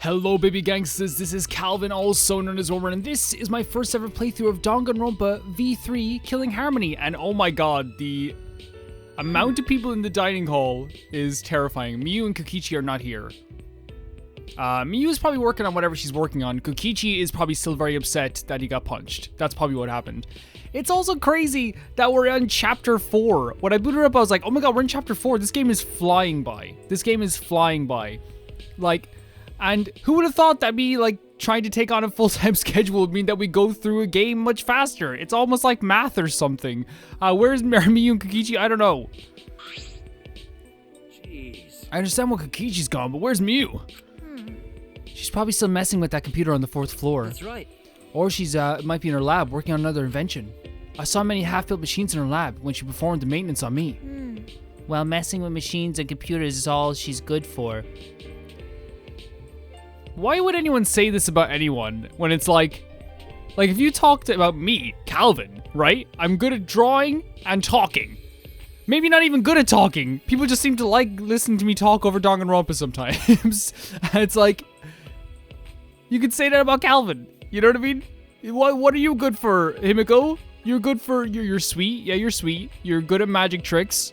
Hello baby gangsters, this is Calvin, also known as Roman, and this is my first ever playthrough of Danganronpa V3 Killing Harmony, and oh my god, the amount of people in the dining hall is terrifying. Miyu and Kokichi are not here. Miyu is probably working on whatever she's working on. Kokichi is probably still very upset that he got punched. That's probably what happened. It's also crazy that we're on chapter 4. When I booted up, I was like, oh my god, we're in chapter 4. This game is flying by. This game is flying by. Like, and who would have thought that me, like, trying to take on a full-time schedule would mean that we go through a game much faster. It's almost like math or something. Where's Miyu and Kokichi? I don't know. Jeez. I understand what Kokichi's gone, but where's Miyu? She's probably still messing with that computer on the 4th floor. That's right. Or she's might be in her lab working on another invention. I saw many half-built machines in her lab when she performed the maintenance on me. Well, messing with machines and computers is all she's good for. Why would anyone say this about anyone when it's like if you talked about me, Calvin, right? I'm good at drawing and talking. Maybe not even good at talking. People just seem to like listening to me talk over Danganronpa sometimes. It's like, you could say that about Calvin. You know what I mean? What are you good for, Himiko? You're good for, you're sweet. Yeah, you're sweet. You're good at magic tricks.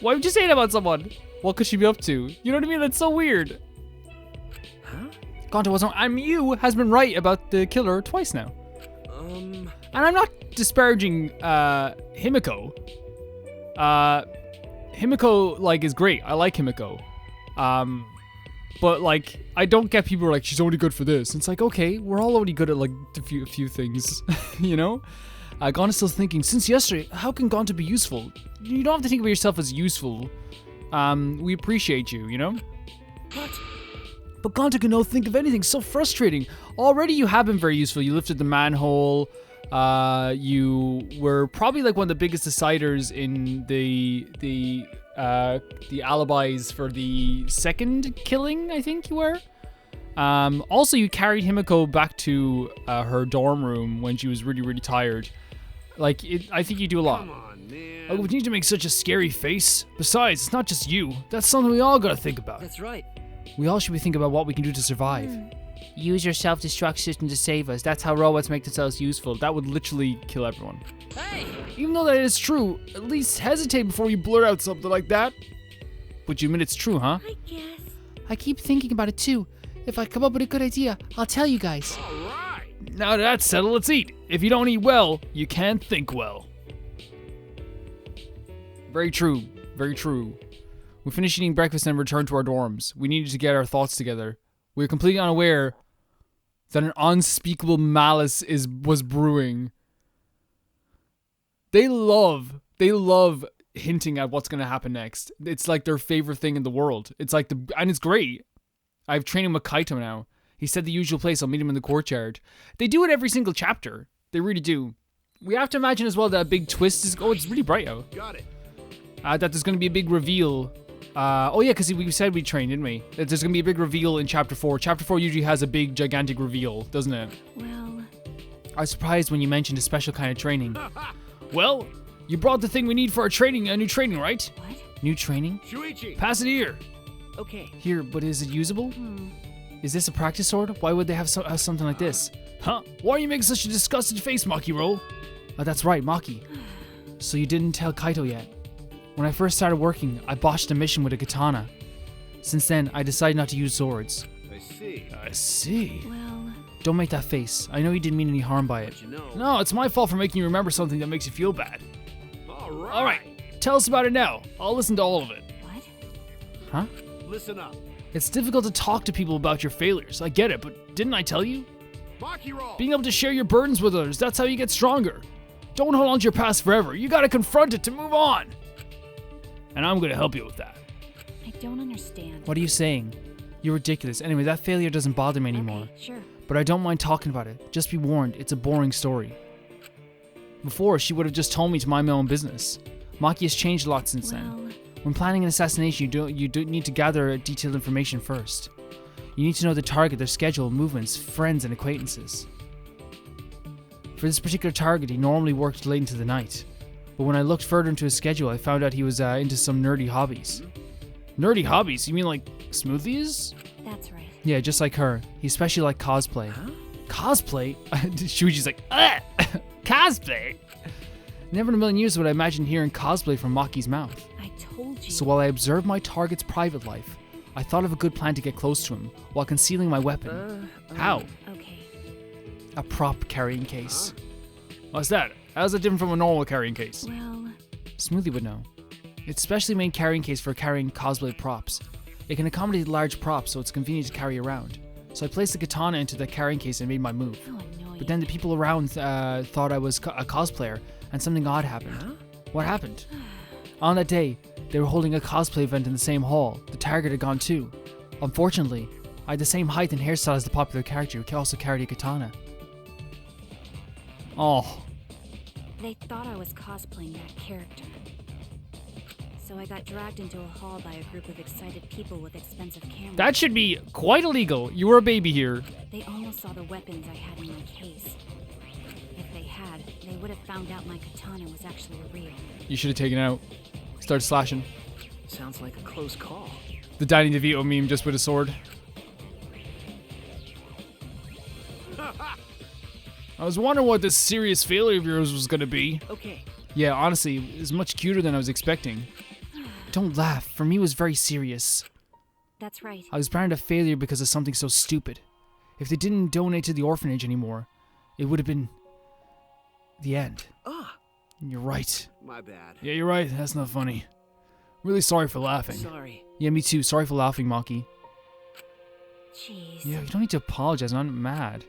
Why would you say that about someone? What could she be up to? You know what I mean? That's so weird. Huh? Gonta wasn't, Miyu has been right about the killer twice now. And I'm not disparaging Himiko. Himiko, like, is great. I like Himiko. But, like, I don't get people who are like, she's only good for this. It's like, okay, we're all already good at, like, a few things, you know? Gonta's still thinking, since yesterday, how can Gonta be useful? You don't have to think of yourself as useful. We appreciate you, you know? What? But Gonta can no think of anything, so frustrating. Already you have been very useful. You lifted the manhole. You were probably like one of the biggest deciders in the alibis for the second killing, I think you were. Also, you carried Himiko back to her dorm room when she was really, really tired. Like, I think you do a lot. Come on, man. Oh, we need to make such a scary face. Besides, it's not just you. That's something we all gotta think about. That's right. We all should be thinking about what we can do to survive. Use your self-destruct system to save us. That's how robots make themselves useful. That would literally kill everyone. Hey! Even though that is true, at least hesitate before you blurt out something like that. But you admit it's true, huh? I guess. I keep thinking about it too. If I come up with a good idea, I'll tell you guys. All right. Now that that's settled, let's eat. If you don't eat well, you can't think well. Very true. Very true. We finished eating breakfast and returned to our dorms. We needed to get our thoughts together. We were completely unaware that an unspeakable malice was brewing. They love hinting at what's going to happen next. It's like their favorite thing in the world. It's like and it's great. I have training with Kaito now. He said the usual place. I'll meet him in the courtyard. They do it every single chapter. They really do. We have to imagine as well that a big twist is... Oh, it's really bright out. Got it. That there's going to be a big reveal. Oh yeah, because we said we trained, didn't we? That there's going to be a big reveal in chapter 4. Chapter 4 usually has a big, gigantic reveal, doesn't it? Well, I was surprised when you mentioned a special kind of training. Well, you brought the thing we need for our training, new training, right? what? New training? Shuichi. Pass it here. Okay. Here, but is it usable? Is this a practice sword? Why would they have something like this? Huh? Why are you making such a disgusted face, Maki Roll? Oh, that's right, Maki. So you didn't tell Kaito yet? When I first started working, I botched a mission with a katana. Since then, I decided not to use swords. I see. I see. Well, Don't make that face. I know you didn't mean any harm by it. But you know. No, it's my fault for making you remember something that makes you feel bad. All right. All right, tell us about it now. I'll listen to all of it. what? Huh? Listen up. It's difficult to talk to people about your failures. I get it, but didn't I tell you? Maki roll. Being able to share your burdens with others, that's how you get stronger. Don't hold on to your past forever. You gotta confront it to move on. And I'm gonna help you with that. I don't understand. What are you saying? You're ridiculous. Anyway, that failure doesn't bother me anymore. Okay, sure. But I don't mind talking about it. Just be warned, it's a boring story. Before, she would have just told me to mind my own business. Maki has changed a lot since then. Well, When planning an assassination, you do need to gather detailed information first. You need to know the target, their schedule, movements, friends, and acquaintances. For this particular target, he normally worked late into the night. But when I looked further into his schedule, I found out he was into some nerdy hobbies. Nerdy hobbies? You mean like smoothies? That's right. Yeah, just like her. He especially liked cosplay. Huh? Cosplay? Shuji's like, ugh! Cosplay? Never in a million years would I imagine hearing cosplay from Maki's mouth. I told you. So while I observed my target's private life, I thought of a good plan to get close to him while concealing my weapon. How? Okay. A prop carrying case. What's that? How's it different from a normal carrying case? Well, Smoothie would know. It's specially made carrying case for carrying cosplay props. It can accommodate large props, so it's convenient to carry around. So I placed the katana into the carrying case and made my move. how annoying. But then the people around thought I was a cosplayer, and something odd happened. Huh? What happened? On that day, they were holding a cosplay event in the same hall. The target had gone too. Unfortunately, I had the same height and hairstyle as the popular character who also carried a katana. Oh. They thought I was cosplaying that character. So I got dragged into a hall by a group of excited people with expensive cameras. That should be quite illegal. You were a baby here. They almost saw the weapons I had in my case. If they had, they would have found out my katana was actually real. You should have taken it out. Start slashing. Sounds like a close call. The Danny DeVito meme just with a sword. I was wondering what this serious failure of yours was going to be. Okay. Yeah, honestly, it was much cuter than I was expecting. Don't laugh. For me, it was very serious. That's right. I was branded a failure because of something so stupid. If they didn't donate to the orphanage anymore, it would have been the end. Ah, You're right. my bad. Yeah, you're right. That's not funny. Really sorry for laughing. Sorry. Yeah, me too. Sorry for laughing, Maki. Jeez. Yeah, you don't need to apologize. I'm not mad.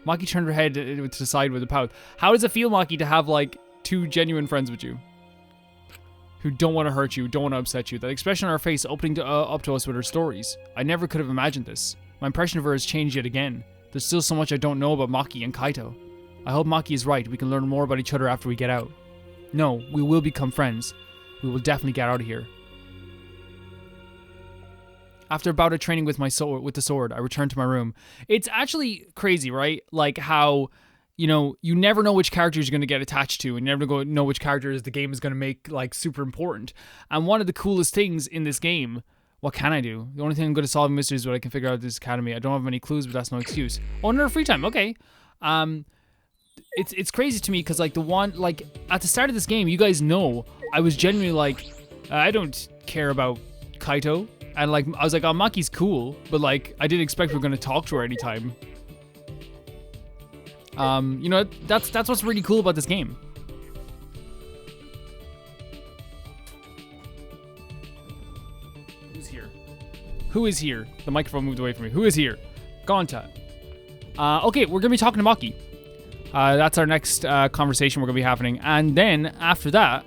Maki turned her head to the side with a pout. How does it feel, Maki, to have, like, two genuine friends with you? Who don't want to hurt you, don't want to upset you. That expression on her face opening up to us with her stories. I never could have imagined this. My impression of her has changed yet again. There's still so much I don't know about Maki and Kaito. I hope Maki is right. We can learn more about each other after we get out. No, we will become friends. We will definitely get out of here. After a bout of training with the sword, I returned to my room. It's actually crazy, right? Like how, you know, you never know which characters you're going to get attached to, and you never know which characters the game is going to make, like, super important. And one of the coolest things in this game, what can I do? The only thing I'm good at solving mysteries is what I can figure out at this academy. I don't have any clues, but that's no excuse. Oh, no, free time. Okay. It's crazy to me because, like, at the start of this game, you guys know, I was genuinely like, I don't care about Kaito. And, like, I was like, oh, Maki's cool, but, like, I didn't expect we were going to talk to her anytime. You know, that's what's really cool about this game. Who's here? Who is here? The microphone moved away from me. Who is here? Gonta. Okay, we're going to be talking to Maki. That's our next conversation we're going to be happening. And then, after that,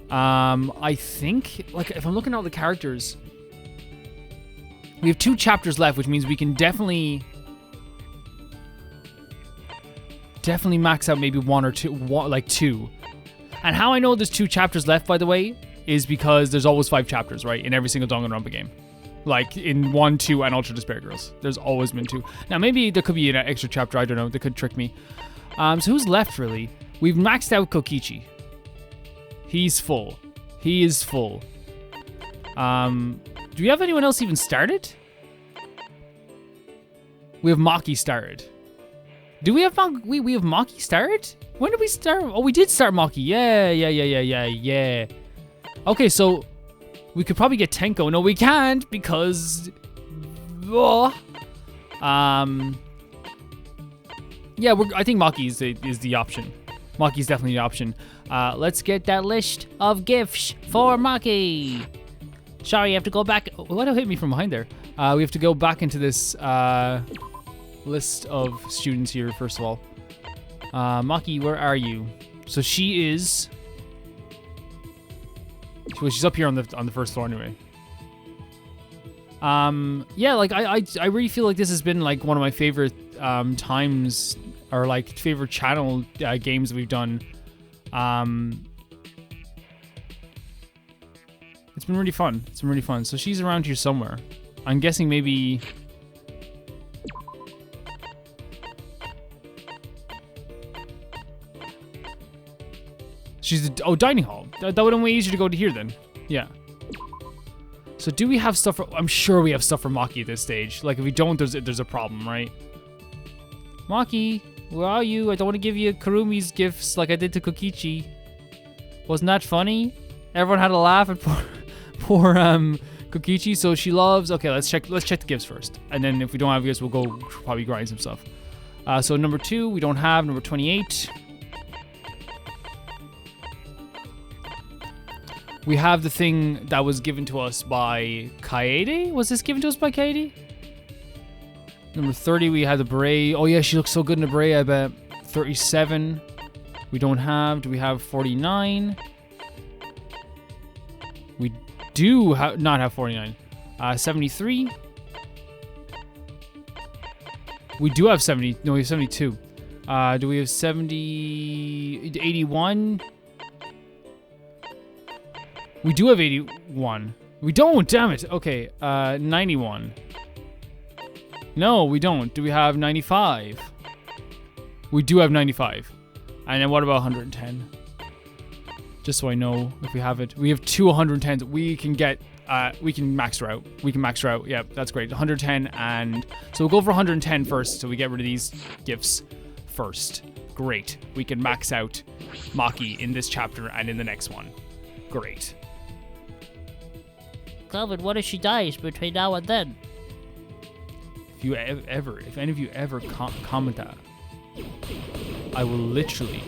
I think, like, if I'm looking at all the characters, we have 2 chapters left, which means we can definitely max out maybe 1 or 2, like 2. And how I know there's 2 chapters left, by the way, is because there's always 5 chapters, right, in every single Danganronpa game. Like in 1, 2, and Ultra Despair Girls. There's always been 2. Now, maybe there could be an extra chapter, I don't know. They could trick me. So who's left, really? We've maxed out Kokichi. He's full. He is full. Do we have anyone else even started? We have Maki started. Do we have Maki? We have Maki started? When did we start? Oh, we did start Maki. Yeah. Okay, so we could probably get Tenko. No, we can't because... Yeah, I think Maki is the option. Maki's definitely the option. Let's get that list of gifts for Maki. Sorry, you have to go back. What hit me from behind there? We have to go back into this list of students here, first of all. Maki, where are you? So she is... Well, she's up here on the first floor anyway. Yeah, like, I really feel like this has been, like, one of my favorite times, or, like, favorite channel games we've done. It's been really fun. So she's around here somewhere. I'm guessing maybe... She's... dining hall. That would have been way easier to go to here then. Yeah. So do we have stuff for... I'm sure we have stuff for Maki at this stage. Like, if we don't, there's a problem, right? Maki, where are you? I don't want to give you Kurumi's gifts like I did to Kokichi. Wasn't that funny? Everyone had a laugh at poor Kokichi, so she loves... Okay, let's check the gifts first. And then if we don't have gifts, we'll go probably grind some stuff. So number 2, we don't have. Number 28. We have the thing that was given to us by Kaede? Was this given to us by Kaede? Number 30, we have the beret. Oh yeah, she looks so good in the beret, I bet. 37. We don't have. Do we have 49? We do not have 49. 73. We do have 70. No, we have 72. Do we have 70... 81? We do have 81. We don't, damn it. Okay, 91. No, we don't. Do we have 95? We do have 95. And then what about 110? Just so I know if we have it. We have 2 110s. We can get, we can max her out. We can max her out. Yeah, that's great. 110 and... So we'll go for 110 first, so we get rid of these gifts first. Great. We can max out Maki in this chapter and in the next one. Great. Calvin, what if she dies between now and then? If any of you ever comment that, I will literally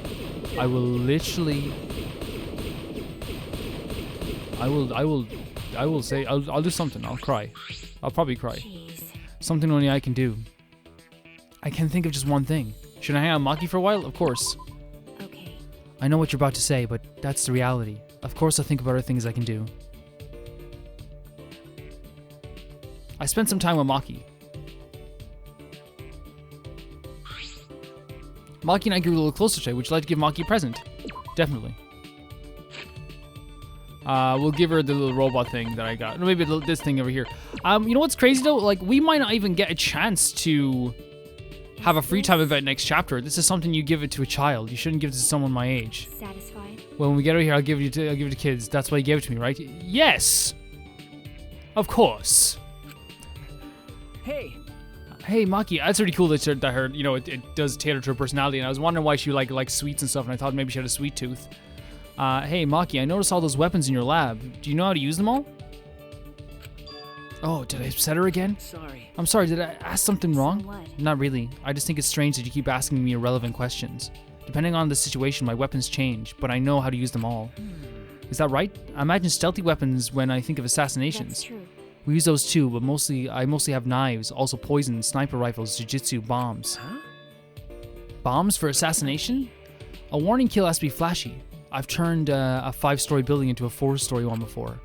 say, I'll do something. I'll cry. I'll probably cry. Jeez. Something only I can do. I can think of just one thing. Should I hang out with Maki for a while? Of course. Okay. I know what you're about to say, but that's the reality. Of course I'll think about other things I can do. I spent some time with Maki. Maki and I grew a little closer today. Would you like to give Maki a present? Definitely. We'll give her the little robot thing that I got. Or maybe this thing over here. You know what's crazy though? Like, we might not even get a chance to have a free time event next chapter. This is something you give it to a child. You shouldn't give it to someone my age. Satisfied? Well, when we get over here, I'll give it to kids. That's why you gave it to me, right? Yes! Of course. Hey, Hey, Maki, that's really cool that her, you know, it does tailor to her personality, and I was wondering why she like sweets and stuff, and I thought maybe she had a sweet tooth. Hey, Maki, I noticed all those weapons in your lab. Do you know how to use them all? Oh, did I upset her again? sorry. I'm sorry, did I ask something wrong? So what? Not really. I just think it's strange that you keep asking me irrelevant questions. Depending on the situation, my weapons change, but I know how to use them all. Is that right? I imagine stealthy weapons when I think of assassinations. That's true. We use those too, but I mostly have knives, also poison, sniper rifles, jujitsu, bombs. Huh? Bombs for assassination? A warning kill has to be flashy. I've turned a 5-story building into a 4-story one before.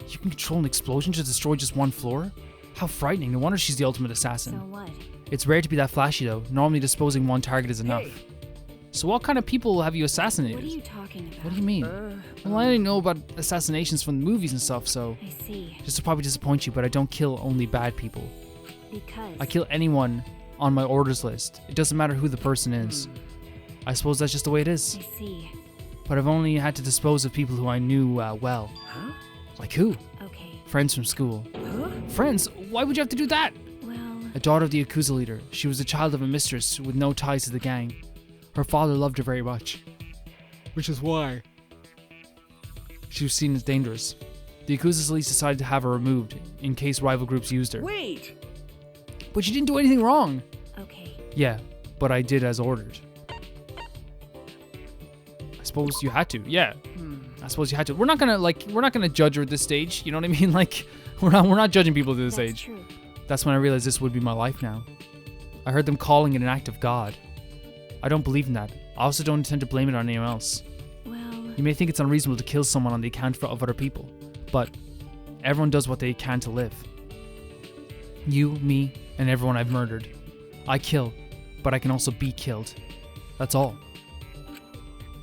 You can control an explosion to destroy just one floor? How frightening. No wonder she's the ultimate assassin. So what? It's rare to be that flashy though. Normally disposing one target is enough. Hey. So what kind of people have you assassinated? What are you talking about? What do you mean? Well, I only know about assassinations from the movies and stuff, so... I see. Just to probably disappoint you, but I don't kill only bad people. Because... I kill anyone on my orders list. It doesn't matter who the person is. I suppose that's just the way it is. I see. But I've only had to dispose of people who I knew well. Huh? Like who? Okay. Friends from school. Huh? Friends? Why would you have to do that? Well... A daughter of the Yakuza leader. She was the child of a mistress with no ties to the gang. Her father loved her very much. Which is why she was seen as dangerous. The Yakuza's police decided to have her removed in case rival groups used her. Wait! But you didn't do anything wrong. Okay. Yeah, but I did as ordered. I suppose you had to. Yeah. I suppose you had to. We're not gonna judge her at this stage. You know what I mean? Like, we're not judging people at this That's age. true. That's when I realized this would be my life now. I heard them calling it an act of God. I don't believe in that. I also don't intend to blame it on anyone else. Well... You may think it's unreasonable to kill someone on the account of other people, but everyone does what they can to live. You, me, and everyone I've murdered. I kill, but I can also be killed. That's all.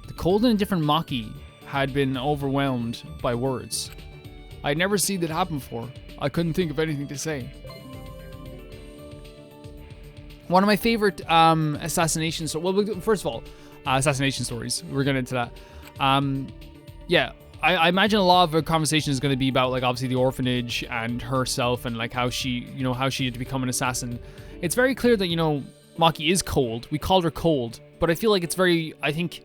The cold and indifferent Maki had been overwhelmed by words. I'd never seen that happen before. I couldn't think of anything to say. One of my favorite assassination stories. Well, first of all, assassination stories. We're getting into that. Yeah, I imagine a lot of her conversation is going to be about like obviously the orphanage and herself and like how she had to become an assassin. It's very clear that Maki is cold. We called her cold, but I feel like I think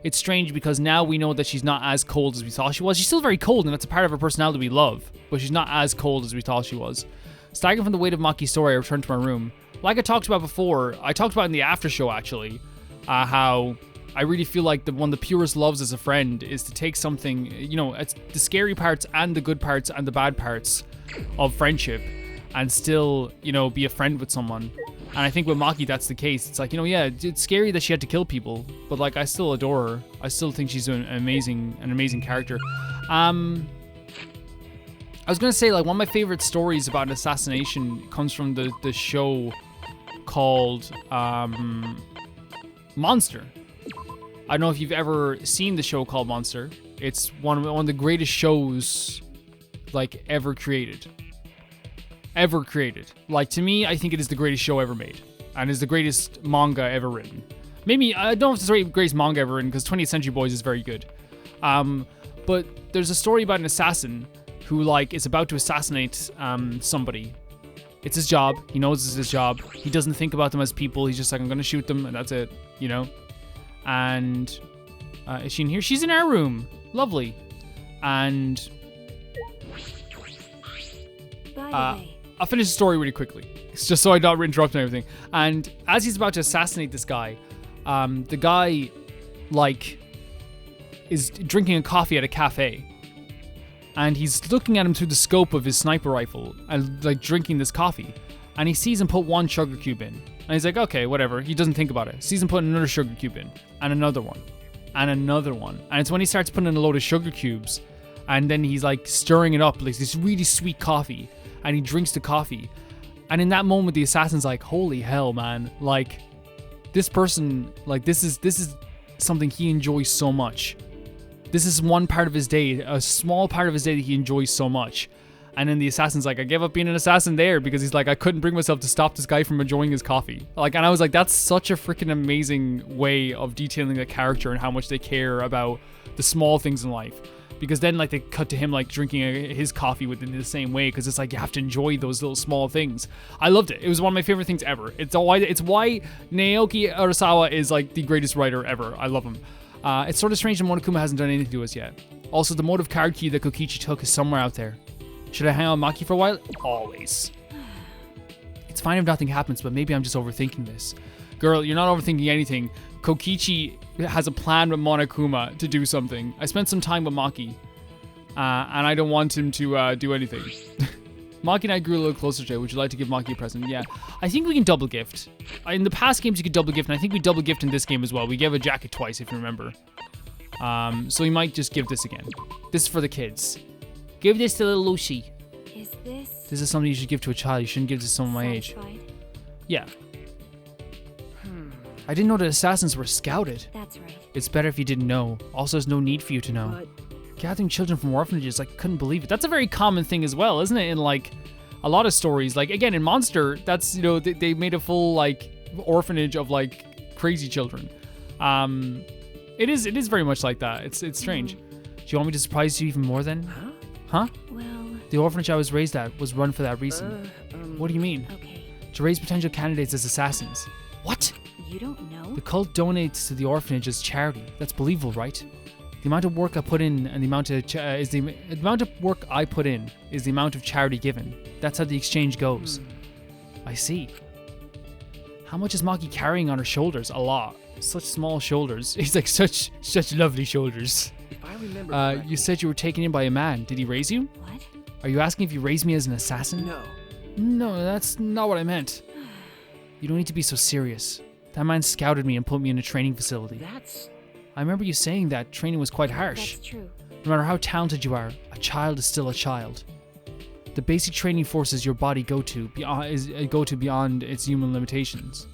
it's strange because now we know that she's not as cold as we thought she was. She's still very cold, and that's a part of her personality we love, but she's not as cold as we thought she was. Staggering from the weight of Maki's story, I returned to my room. Like I talked about before, I talked about in the after show actually, how I really feel like one of the purest loves as a friend is to take something, it's the scary parts and the good parts and the bad parts of friendship and still, be a friend with someone. And I think with Maki, that's the case. It's like, yeah, it's scary that she had to kill people, but like, I still adore her. I still think she's an amazing character. I was gonna say, like, one of my favorite stories about an assassination comes from the show called Monster. I don't know if you've ever seen the show called Monster. It's one of the greatest shows, like, ever created. Like, to me, I think it is the greatest show ever made. And is the greatest manga ever written. Maybe, I don't know if it's the greatest manga ever written, because 20th Century Boys is very good. But there's a story about an assassin who, like, is about to assassinate somebody. It's his job. He knows it's his job. He doesn't think about them as people. He's just like, I'm gonna shoot them, and that's it, And is she in here? She's in our room. Lovely. And I'll finish the story really quickly. It's just so I don't interrupt and everything. And as he's about to assassinate this guy, the guy, like, is drinking a coffee at a cafe. And he's looking at him through the scope of his sniper rifle and, like, drinking this coffee. And he sees him put one sugar cube in. And he's like, okay, whatever. He doesn't think about it. Sees him put another sugar cube in. And another one. And another one. And it's when he starts putting in a load of sugar cubes. And then he's, like, stirring it up. Like, this really sweet coffee. And he drinks the coffee. And in that moment, the assassin's like, holy hell, man. Like, this person, like, this is something he enjoys so much. This is one part of his day, a small part of his day that he enjoys so much. And then the assassin's like, I gave up being an assassin there because he's like, I couldn't bring myself to stop this guy from enjoying his coffee. Like, and I was like, that's such a freaking amazing way of detailing the character and how much they care about the small things in life. Because then, like, they cut to him, like, drinking his coffee within the same way, because it's like, you have to enjoy those little small things. I loved it. It was one of my favorite things ever. It's why Naoki Urasawa is, like, the greatest writer ever. I love him. It's sort of strange that Monokuma hasn't done anything to us yet. Also, the motive card key that Kokichi took is somewhere out there. Should I hang out with Maki for a while? Always. It's fine if nothing happens, but maybe I'm just overthinking this. Girl, you're not overthinking anything. Kokichi has a plan with Monokuma to do something. I spent some time with Maki, and I don't want him to do anything. Maki and I grew a little closer today. Would you like to give Maki a present? Yeah. I think we can double gift. In the past games, you could double gift, and I think we double gift in this game as well. We gave a jacket twice, if you remember. So we might just give this again. This is for the kids. Give this to little Lucy. Is this? This is something you should give to a child. You shouldn't give this to someone my age. Yeah. I didn't know that assassins were scouted. That's right. It's better if you didn't know. Also, there's no need for you to know. Gathering children from orphanages, I couldn't believe it. That's a very common thing as well, isn't it? In, like, a lot of stories. Like, again, in Monster, that's, they made a full, like, orphanage of, like, crazy children. It is very much like that. It's strange. Do you want me to surprise you even more then? Huh? Well... The orphanage I was raised at was run for that reason. What do you mean? Okay. To raise potential candidates as assassins. What? You don't know? The cult donates to the orphanage as charity. That's believable, right? The amount of work I put in and the amount of the amount of work I put in is the amount of charity given. That's how the exchange goes. I see. How much is Maki carrying on her shoulders? A lot. Such small shoulders. He's like such lovely shoulders. If I remember you said you were taken in by a man. Did he raise you? What? Are you asking if you raised me as an assassin? No. No, that's not what I meant. You don't need to be so serious. That man scouted me and put me in a training facility. That's... I remember you saying that training was quite harsh. That's true. No matter how talented you are, a child is still a child. The basic training forces your body go to beyond its human limitations.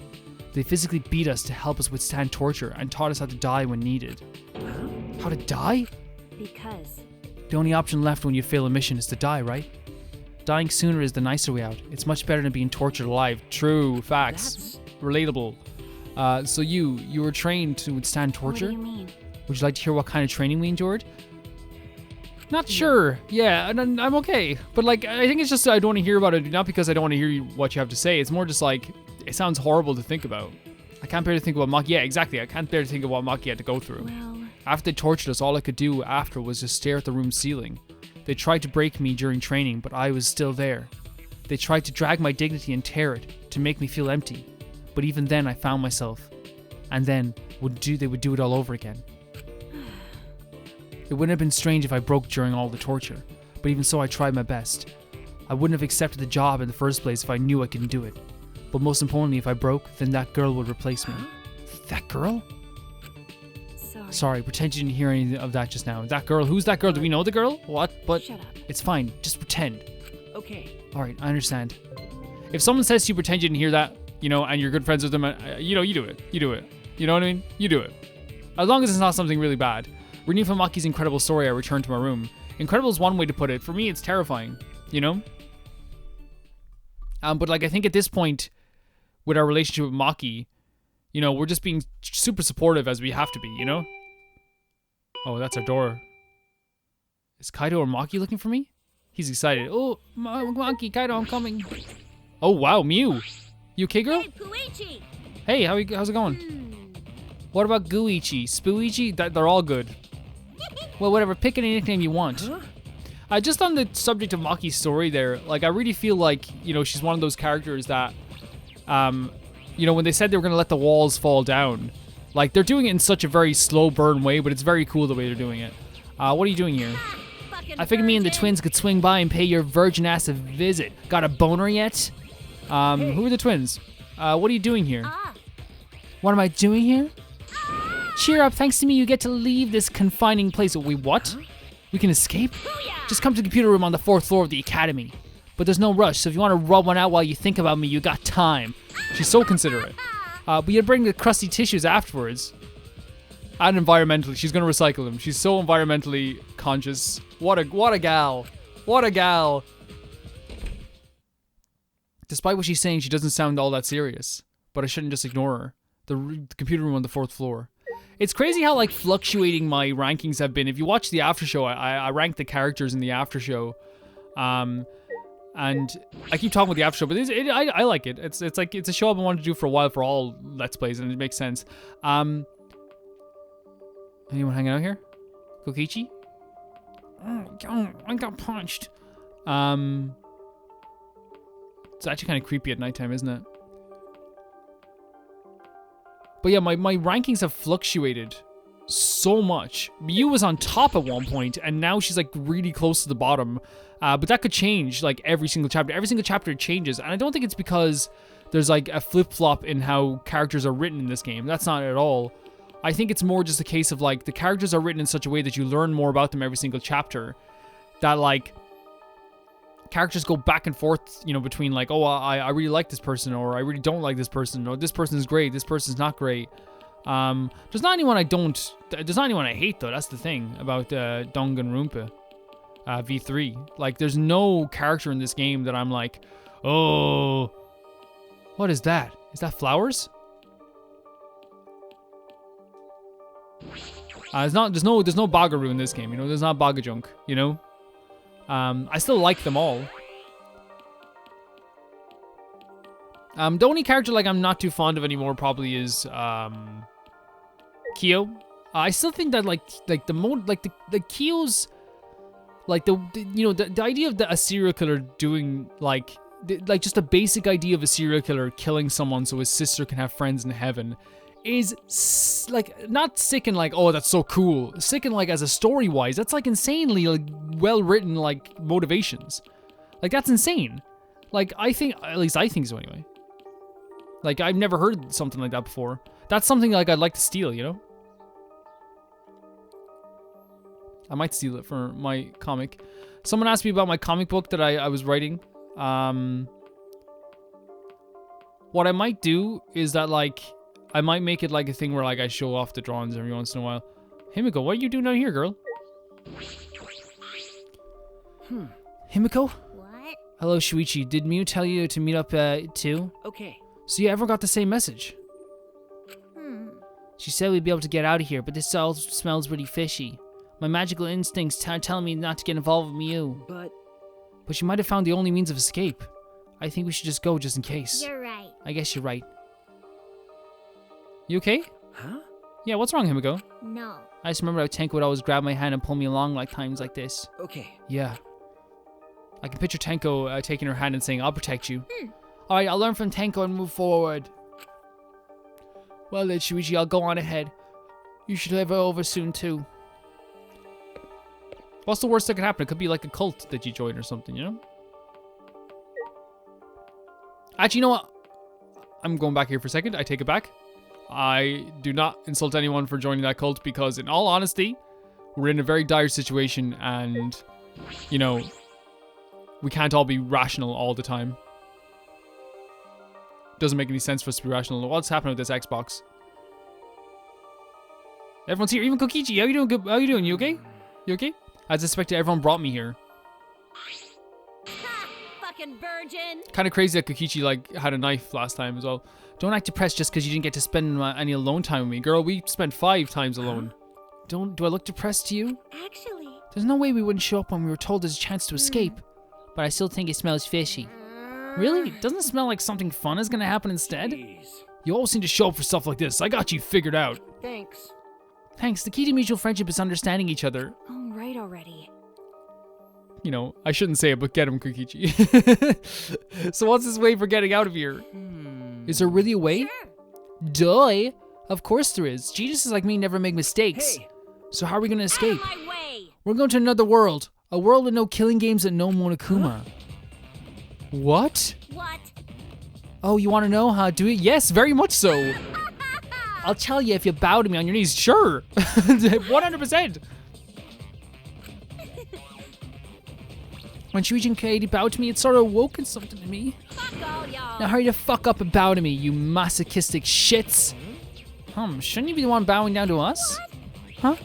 They physically beat us to help us withstand torture and taught us how to die when needed. How to die? Because... The only option left when you fail a mission is to die, right? Dying sooner is the nicer way out. It's much better than being tortured alive. True. Facts. Relatable. So you were trained to withstand torture? What do you mean? Would you like to hear what kind of training we endured? Not sure. Yeah, and I'm okay. But like, I think it's just I don't want to hear about it. Not because I don't want to hear what you have to say. It's more just like, it sounds horrible to think about. I can't bear to think about Maki. Yeah, exactly. I can't bear to think of what Maki had to go through. Well, After they tortured us, all I could do after was just stare at the room's ceiling. They tried to break me during training, but I was still there. They tried to drag my dignity and tear it to make me feel empty. But even then, I found myself. And then they would do it all over again. It wouldn't have been strange if I broke during all the torture, but even so I tried my best. I wouldn't have accepted the job in the first place if I knew I couldn't do it. But most importantly, if I broke, then that girl would replace me. That girl? Sorry, pretend you didn't hear any of that just now. That girl? Who's that girl? Do we know the girl? What? But Shut up. it's fine. Just pretend. Okay. Alright, I understand. If someone says to you pretend you didn't hear that, you know, and you're good friends with them, you know, you do it. You do it. You know what I mean? You do it. As long as it's not something really bad. Reading from Maki's incredible story, I returned to my room. Incredible is one way to put it. For me, it's terrifying. You know? But like, I think at this point, with our relationship with Maki, you know, we're just being super supportive as we have to be, you know? Oh, that's our door. Is Kaido or Maki looking for me? He's excited. Oh, Maki, Kaido, I'm coming. Oh, wow, Mew. You okay, girl? Hey, Puichi! Hey, how's it going? What about Guichi, Spooichi? They're all good. Well, whatever, pick any nickname you want. Just on the subject of Maki's story there, like, I really feel like, you know, she's one of those characters that, you know, when they said they were going to let the walls fall down, like, they're doing it in such a very slow burn way, but it's very cool the way they're doing it. What are you doing here? I figured me and the twins could swing by and pay your virgin ass a visit. Got a boner yet? Who are the twins? What are you doing here? What am I doing here? Cheer up, thanks to me you get to leave this confining place. Wait, what? We can escape? Just come to the computer room on the 4th floor of the academy. But there's no rush, so if you want to rub one out while you think about me, you got time. She's so considerate. But you'd bring the crusty tissues afterwards. And environmentally, she's gonna recycle them. She's so environmentally conscious. What a gal. What a gal. Despite what she's saying, she doesn't sound all that serious. But I shouldn't just ignore her. The computer room on the 4th floor. It's crazy how, like, fluctuating my rankings have been. If you watch the after show, I rank the characters in the after show. And I keep talking about the after show, but I like it. It's like, it's a show I've been wanting to do for a while for all Let's Plays, and it makes sense. Anyone hanging out here? Kokichi? Oh, I got punched. It's actually kind of creepy at nighttime, isn't it? But yeah, my rankings have fluctuated so much. Miyu was on top at one point, and now she's like really close to the bottom. But that could change like every single chapter. Every single chapter changes, and I don't think it's because there's like a flip-flop in how characters are written in this game. That's not it at all. I think it's more just a case of like the characters are written in such a way that you learn more about them every single chapter. That like characters go back and forth, you know, between like, oh, I really like this person, or I really don't like this person, or this person is great, this person's not great. There's not anyone there's not anyone I hate though. That's the thing about Danganronpa V3. Like, there's no character in this game that I'm like, oh, what is that? Is that flowers? There's no Bagaru in this game, you know. There's not Bagajunk, you know. I still like them all. The only character like I'm not too fond of anymore probably is Kyo. I still think that like the Kyo's like the idea of a serial killer doing like just a basic idea of a serial killer killing someone so his sister can have friends in heaven is like not sick and like, oh, that's so cool. Sick and like as a story wise, that's like insanely like well written like motivations. Like that's insane. Like I think, at least I think so anyway. Like I've never heard something like that before. That's something like I'd like to steal, you know? I might steal it for my comic. Someone asked me about my comic book that I was writing. What I might do is that like I might make it like a thing where like I show off the drawings every once in a while. Himiko, what are you doing down here, girl? Himiko? What? Hello, Shuichi. Did Miu tell you to meet up too? Okay. So you ever got the same message? She said we'd be able to get out of here, but this all smells really fishy. My magical instincts telling me not to get involved with you. But you might have found the only means of escape. I think we should just go just in case. You're right. I guess you're right. You okay? Huh? Yeah, what's wrong, Himiko? No. I just remember how Tenko would always grab my hand and pull me along like times like this. Okay. Yeah. I can picture Tenko taking her hand and saying, I'll protect you. Alright, I'll learn from Tenko and move forward. Well then, Shuichi, I'll go on ahead. You should have it over soon too. What's the worst that could happen? It could be like a cult that you join or something, you know? Actually, you know what? I'm going back here for a second. I take it back. I do not insult anyone for joining that cult because, in all honesty, we're in a very dire situation and, you know, we can't all be rational all the time. Doesn't make any sense for us to be rational. What's happening with this Xbox? Everyone's here, even Kokichi. How you doing? How you doing? You okay? You okay? As expected, everyone brought me here. Ha! Fucking virgin! Kind of crazy that Kokichi like had a knife last time as well. Don't act depressed just because you didn't get to spend any alone time with me, girl. We spent 5 times alone. Do I look depressed to you? Actually... There's no way we wouldn't show up when we were told there's a chance to escape. But I still think it smells fishy. Really? Doesn't it smell like something fun is gonna happen instead? Jeez. You always seem to show up for stuff like this. I got you figured out. Thanks. Thanks. The key to mutual friendship is understanding each other. Oh, right already. You know, I shouldn't say it, but get him, Kokichi. So what's this way for getting out of here? Is there really a way? Sure. Duh. Of course there is. Geniuses like me never make mistakes. Hey. So how are we gonna Out escape? of my way! We're going to another world. A world with no killing games and no Monokuma. What? What? Oh, you want to know how to do it? Yes, very much so. I'll tell you if you bow to me on your knees. Sure. 100%. When Shuichi and Katie bowed to me, it sort of awoken something in me. Fuck all y'all! Now hurry the fuck up and bow to me, you masochistic shits. Shouldn't you be the one bowing down to us? Huh?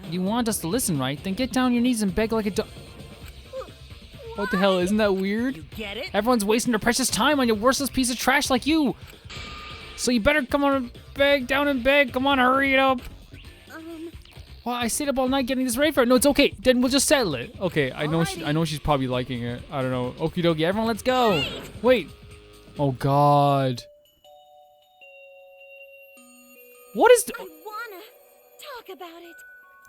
You want us to listen, right? Then get down on your knees and beg like a dog. What the hell? Isn't that weird? You get it? Everyone's wasting their precious time on your worthless piece of trash like you. So you better come on and beg, down and beg. Come on, hurry it up. Well, I stayed up all night getting this ready for it. No, it's okay. Then we'll just settle it. Okay, I know she's probably liking it. I don't know. Okie dokie, everyone, let's go. Wait. Oh God. What is? I wanna talk about it.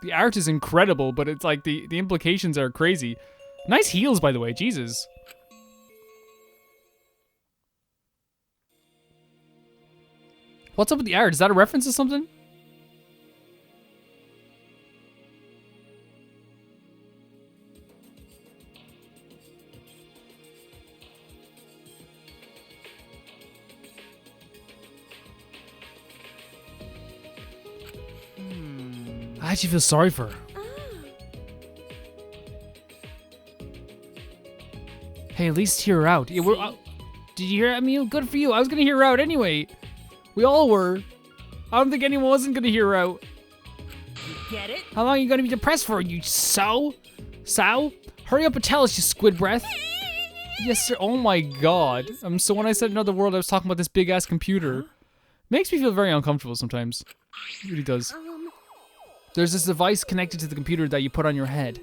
The art is incredible, but it's like the implications are crazy. Nice heels, by the way. Jesus. What's up with the art? Is that a reference to something? I actually feel sorry for her. Hey, at least hear her out. Yeah, did you hear me? Good for you. I was gonna hear her out anyway. We all were. I don't think anyone wasn't gonna hear her out. You get it? How long are you gonna be depressed for, you sow? Sow? Hurry up and tell us, you squid breath. Yes, sir. Oh my God. So when I said another world, I was talking about this big ass computer. Makes me feel very uncomfortable sometimes. It really does. There's this device connected to the computer that you put on your head.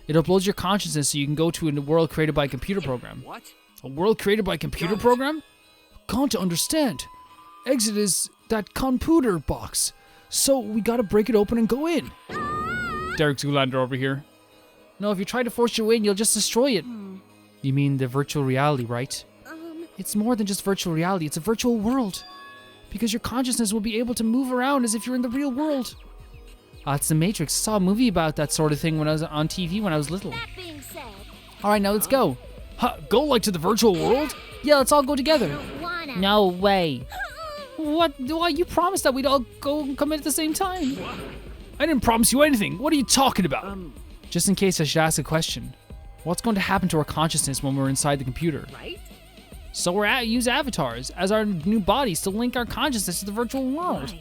It uploads your consciousness so you can go to a world created by a computer program. What? A world created by a computer program? Can't understand. Exit is that computer box. So we gotta break it open and go in. Derek Zoolander over here. No, if you try to force your way in, you'll just destroy it. You mean the virtual reality, right? It's more than just virtual reality, it's a virtual world. Because your consciousness will be able to move around as if you're in the real world. It's the Matrix. I saw a movie about that sort of thing when I was on TV when I was little. That being said, Alright, now let's go. Go like to the virtual world? Yeah, let's all go together. wanna. No way. What? Why, you promised that we'd all go and come in at the same time. I didn't promise you anything. What are you talking about? Just in case I should ask a question. What's going to happen to our consciousness when we're inside the computer? Right? So we're use avatars as our new bodies to link our consciousness to the virtual world.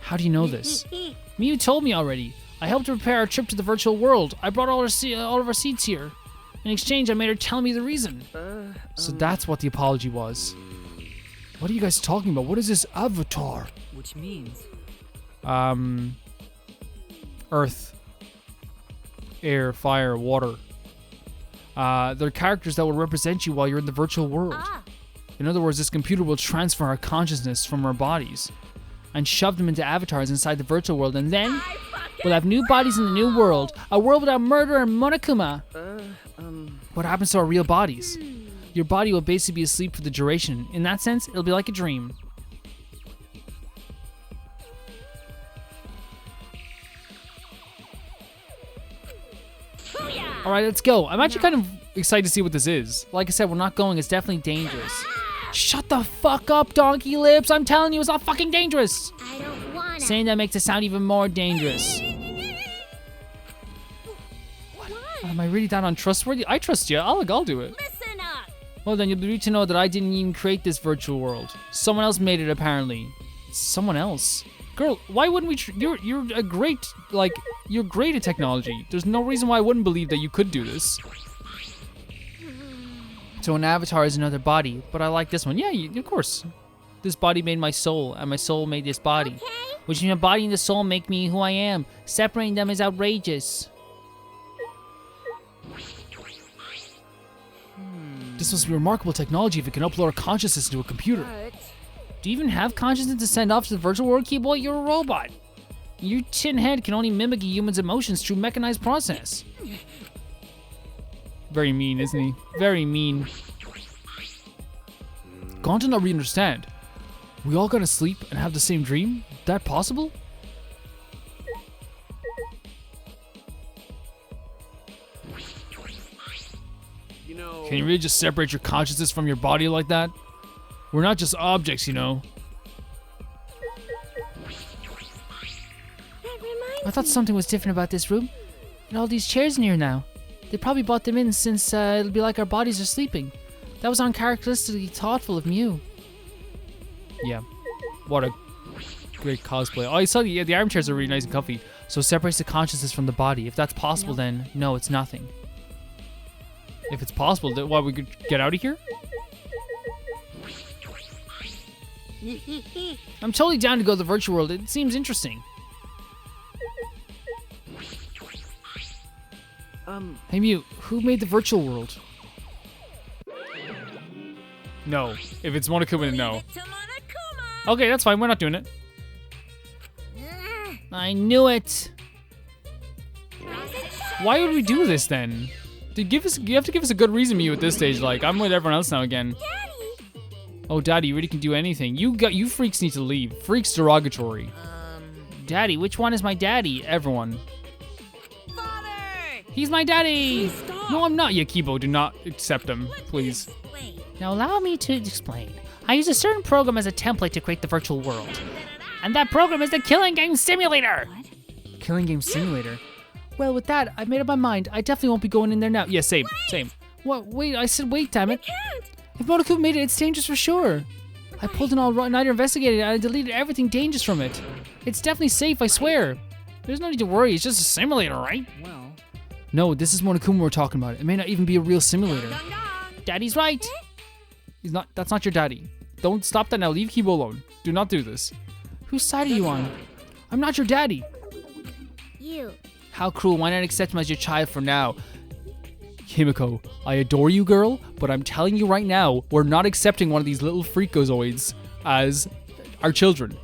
How do you know this? Miyu told me already. I helped her prepare our trip to the virtual world. I brought all of our seats here. In exchange, I made her tell me the reason. So that's what the apology was. What are you guys talking about? What is this avatar? Which means... Earth. air, fire, water. They're characters that will represent you while you're in the virtual world. In other words, this computer will transfer our consciousness from our bodies and shove them into avatars inside the virtual world, and then we'll have new bodies in the new world, a world without murder and Monokuma. What happens to our real bodies? Your body will basically be asleep for the duration. In that sense, it'll be like a dream. Alright, let's go. I'm actually kind of excited to see what this is. Like I said, we're not going. It's definitely dangerous. Shut the fuck up, Donkey Lips. I'm telling you, it's not fucking dangerous. I don't wanna. Saying that makes it sound even more dangerous. Am I really that untrustworthy? I trust you. I'll do it. Listen up. Well then, you'll need to know that I didn't even create this virtual world. Someone else made it, apparently. Someone else? Girl, why wouldn't we? You're a great, like, you're great at technology. There's no reason why I wouldn't believe that you could do this. So an avatar is another body, but I like this one. Yeah, of course. This body made my soul, and my soul made this body. Okay. Which means my body and the soul make me who I am. Separating them is outrageous. This must be remarkable technology if it can upload our consciousness to a computer. Do you even have consciousness to send off to the virtual world, Keyboy? You're a robot. Your tin head can only mimic a human's emotions through mechanized process. Very mean, isn't he? Very mean. Gone to not really understand. We all gonna sleep and have the same dream? That possible? Can you really just separate your consciousness from your body like that? We're not just objects, you know. I thought something was different about this room. And all these chairs in here now. They probably brought them in since it'll be like our bodies are sleeping. That was uncharacteristically thoughtful of Mew. Yeah. What a great cosplay. Oh, I saw the armchairs are really nice and comfy. So it separates the consciousness from the body. If that's possible, then no, it's nothing. If it's possible, then we could get out of here? I'm totally down to go to the virtual world. It seems interesting. Hey Mew, who made the virtual world? No. If it's Monokuma, then no. Okay, that's fine. We're not doing it. I knew it. Why would we do this then? You have to give us a good reason, Mew, at this stage. Like, I'm with everyone else now again. Oh, Daddy, you really can do anything. You freaks need to leave. Freaks derogatory. Daddy, which one is my daddy? Everyone. Father! He's my daddy! No, I'm not, Yakibo. Do not accept him, please. Now allow me to explain. I use a certain program as a template to create the virtual world. And that program is the Killing Game Simulator! What? Killing Game Simulator? Well, with that, I've made up my mind. I definitely won't be going in there now. Yeah, same. What? Wait, I said wait, damn it. If Monokuma made it, it's dangerous for sure. I pulled an all-nighter investigated and I deleted everything dangerous from it. It's definitely safe, I swear. There's no need to worry, it's just a simulator, right? Well. No, this is Monokuma we're talking about. It may not even be a real simulator. Daddy's right. He's not. That's not your daddy. Don't stop that now. Leave Kibo alone. Do not do this. Whose side are you on? I'm not your daddy. You. How cruel. Why not accept him as your child for now? Himiko, I adore you, girl, but I'm telling you right now, we're not accepting one of these little freakazoids as our children.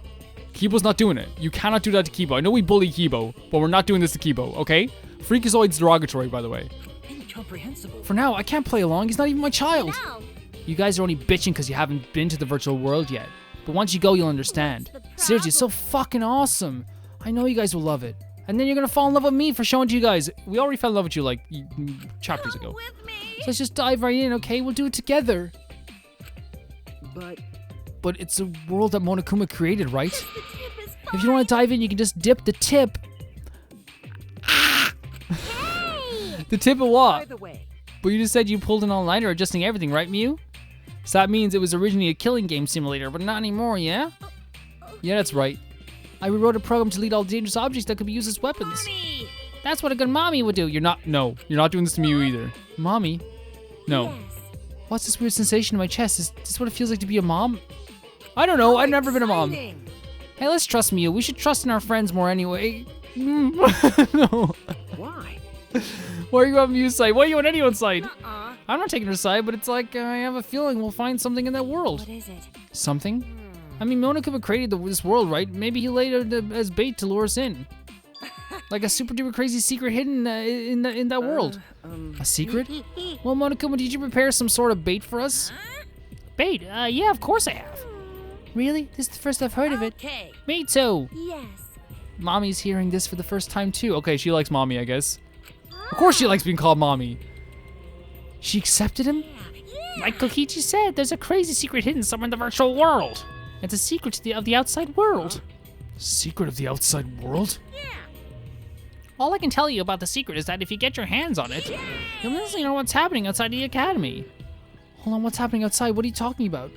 Kibo's not doing it. You cannot do that to Kibo. I know we bully Kibo, but we're not doing this to Kibo, okay? Freakazoid's derogatory, by the way. Incomprehensible. For now, I can't play along. He's not even my child. No. You guys are only bitching because you haven't been to the virtual world yet. But once you go, you'll understand. Seriously, it's so fucking awesome. I know you guys will love it. And then you're gonna fall in love with me for showing to you guys. We already fell in love with you like chapters ago. So let's just dive right in, okay? We'll do it together. But it's a world that Monokuma created, right? If you don't want to dive in, you can just dip the tip. The tip of what? But you just said you pulled an all-nighter adjusting everything, right, Mew? So that means it was originally a killing game simulator, but not anymore, yeah? Yeah, that's right. I rewrote a program to delete all dangerous objects that could be used as weapons. Mommy! That's what a good mommy would do. You're not doing this to Mew either. Mommy? No. Yes. What's this weird sensation in my chest? Is this what it feels like to be a mom? I don't know. I've never been a mom. Hey, let's trust Mew. We should trust in our friends more anyway. No. Why? Why are you on Mew's side? Why are you on anyone's side? Uh-uh. I'm not taking her side, but it's like I have a feeling we'll find something in that world. What is it? Something? I mean, Monokuma created this world, right? Maybe he laid it as bait to lure us in. Like a super duper crazy secret hidden in that world. A secret? Well, Monokuma, did you prepare some sort of bait for us? Bait? Yeah, of course I have. Really? This is the first I've heard of it. Okay. Me too. Yes. Mommy's hearing this for the first time too. Okay, she likes Mommy, I guess. Of course she likes being called Mommy. She accepted him? Like Kokichi said, there's a crazy secret hidden somewhere in the virtual world. It's a secret of the outside world. Secret of the outside world? All I can tell you about the secret is that if you get your hands on it, you'll instantly know what's happening outside the academy. Hold on, what's happening outside? What are you talking about?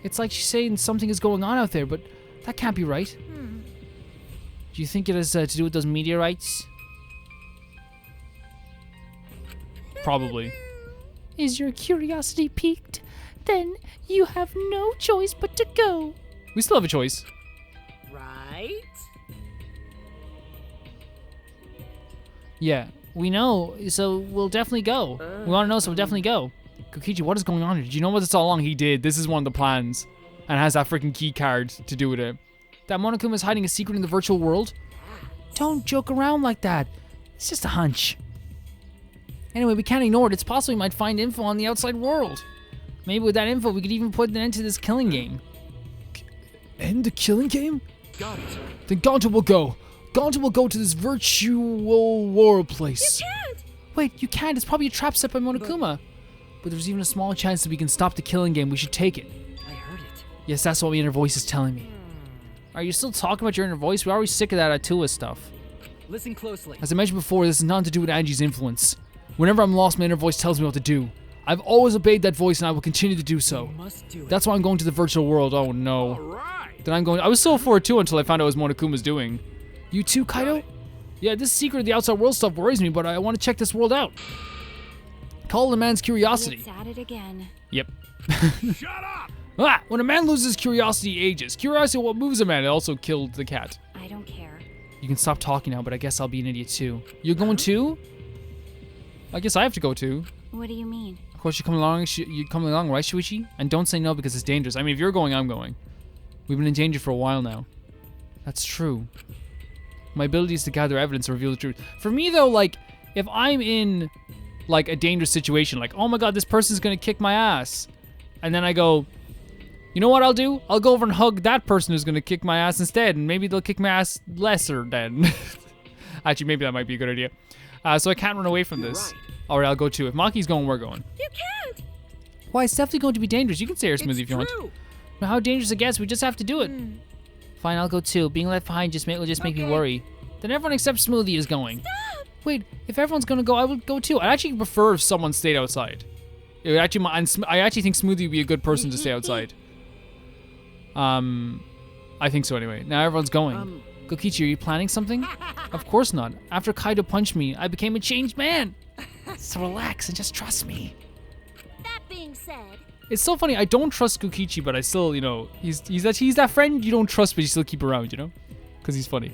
It's like she's saying something is going on out there, but that can't be right. Do you think it has to do with those meteorites? Probably. Is your curiosity piqued? Then you have no choice but to go. We still have a choice. Right? Yeah, we know, so we'll definitely go. We want to know, so we'll definitely go. Kokichi, what is going on here? Did you know what this all along? He did. This is one of the plans. And has that freaking key card to do with it. That Monokuma is hiding a secret in the virtual world? Don't joke around like that. It's just a hunch. Anyway, we can't ignore it. It's possible we might find info on the outside world. Maybe with that info, we could even put an end to this killing game. End the killing game? Got it. Then Gonta will go. Gonta will go to this virtual world place. You can't! Wait, you can't. It's probably a trap set by Monokuma. But there's even a small chance that we can stop the killing game. We should take it. I heard it. Yes, that's what my inner voice is telling me. Are you still talking about your inner voice? We're already sick of that Atua stuff. Listen closely. As I mentioned before, this is nothing to do with Angie's influence. Whenever I'm lost, my inner voice tells me what to do. I've always obeyed that voice and I will continue to do so. Must do it. That's why I'm going to the virtual world. Oh no. Alright. Then I'm going. I was so for it too until I found out what Monokuma's doing. You too, Kaido? Yeah, this secret of the outside world stuff worries me, but I want to check this world out. Call the man's curiosity. It's at it again. Yep. Shut up! Ah! When a man loses curiosity, he ages. Curiosity, what moves a man? It also killed the cat. I don't care. You can stop talking now, but I guess I'll be an idiot too. You're going too? I guess I have to go too. What do you mean? Of course, you coming along, right, Shuichi? And don't say no because it's dangerous. I mean, if you're going, I'm going. We've been in danger for a while now. That's true. My abilities to gather evidence and reveal the truth. For me, though, like, if I'm in, like, a dangerous situation, like, oh my god, this person's gonna kick my ass. And then I go, you know what I'll do? I'll go over and hug that person who's gonna kick my ass instead, and maybe they'll kick my ass lesser then. Actually, maybe that might be a good idea. So I can't run away from this. Right. Alright, I'll go too. If Maki's going, we're going. You can't! Why, it's definitely going to be dangerous. You can stay here, Smoothie, It's if you want. true. But how dangerous it gets, we just have to do it. Fine, I'll go too. Being left behind will just make me worry. Then everyone except Smoothie is going. Stop! Wait, if everyone's gonna go, I would go too. I actually prefer if someone stayed outside. It would actually, I actually think Smoothie would be a good person to stay outside. I think so anyway. Now everyone's going. Kokichi, are you planning something? Of course not. After Kaido punched me, I became a changed man. So relax and just trust me. That being said, It's so funny. I don't trust Kokichi, but I still, you know, he's that friend you don't trust, but you still keep around, you know, because he's funny.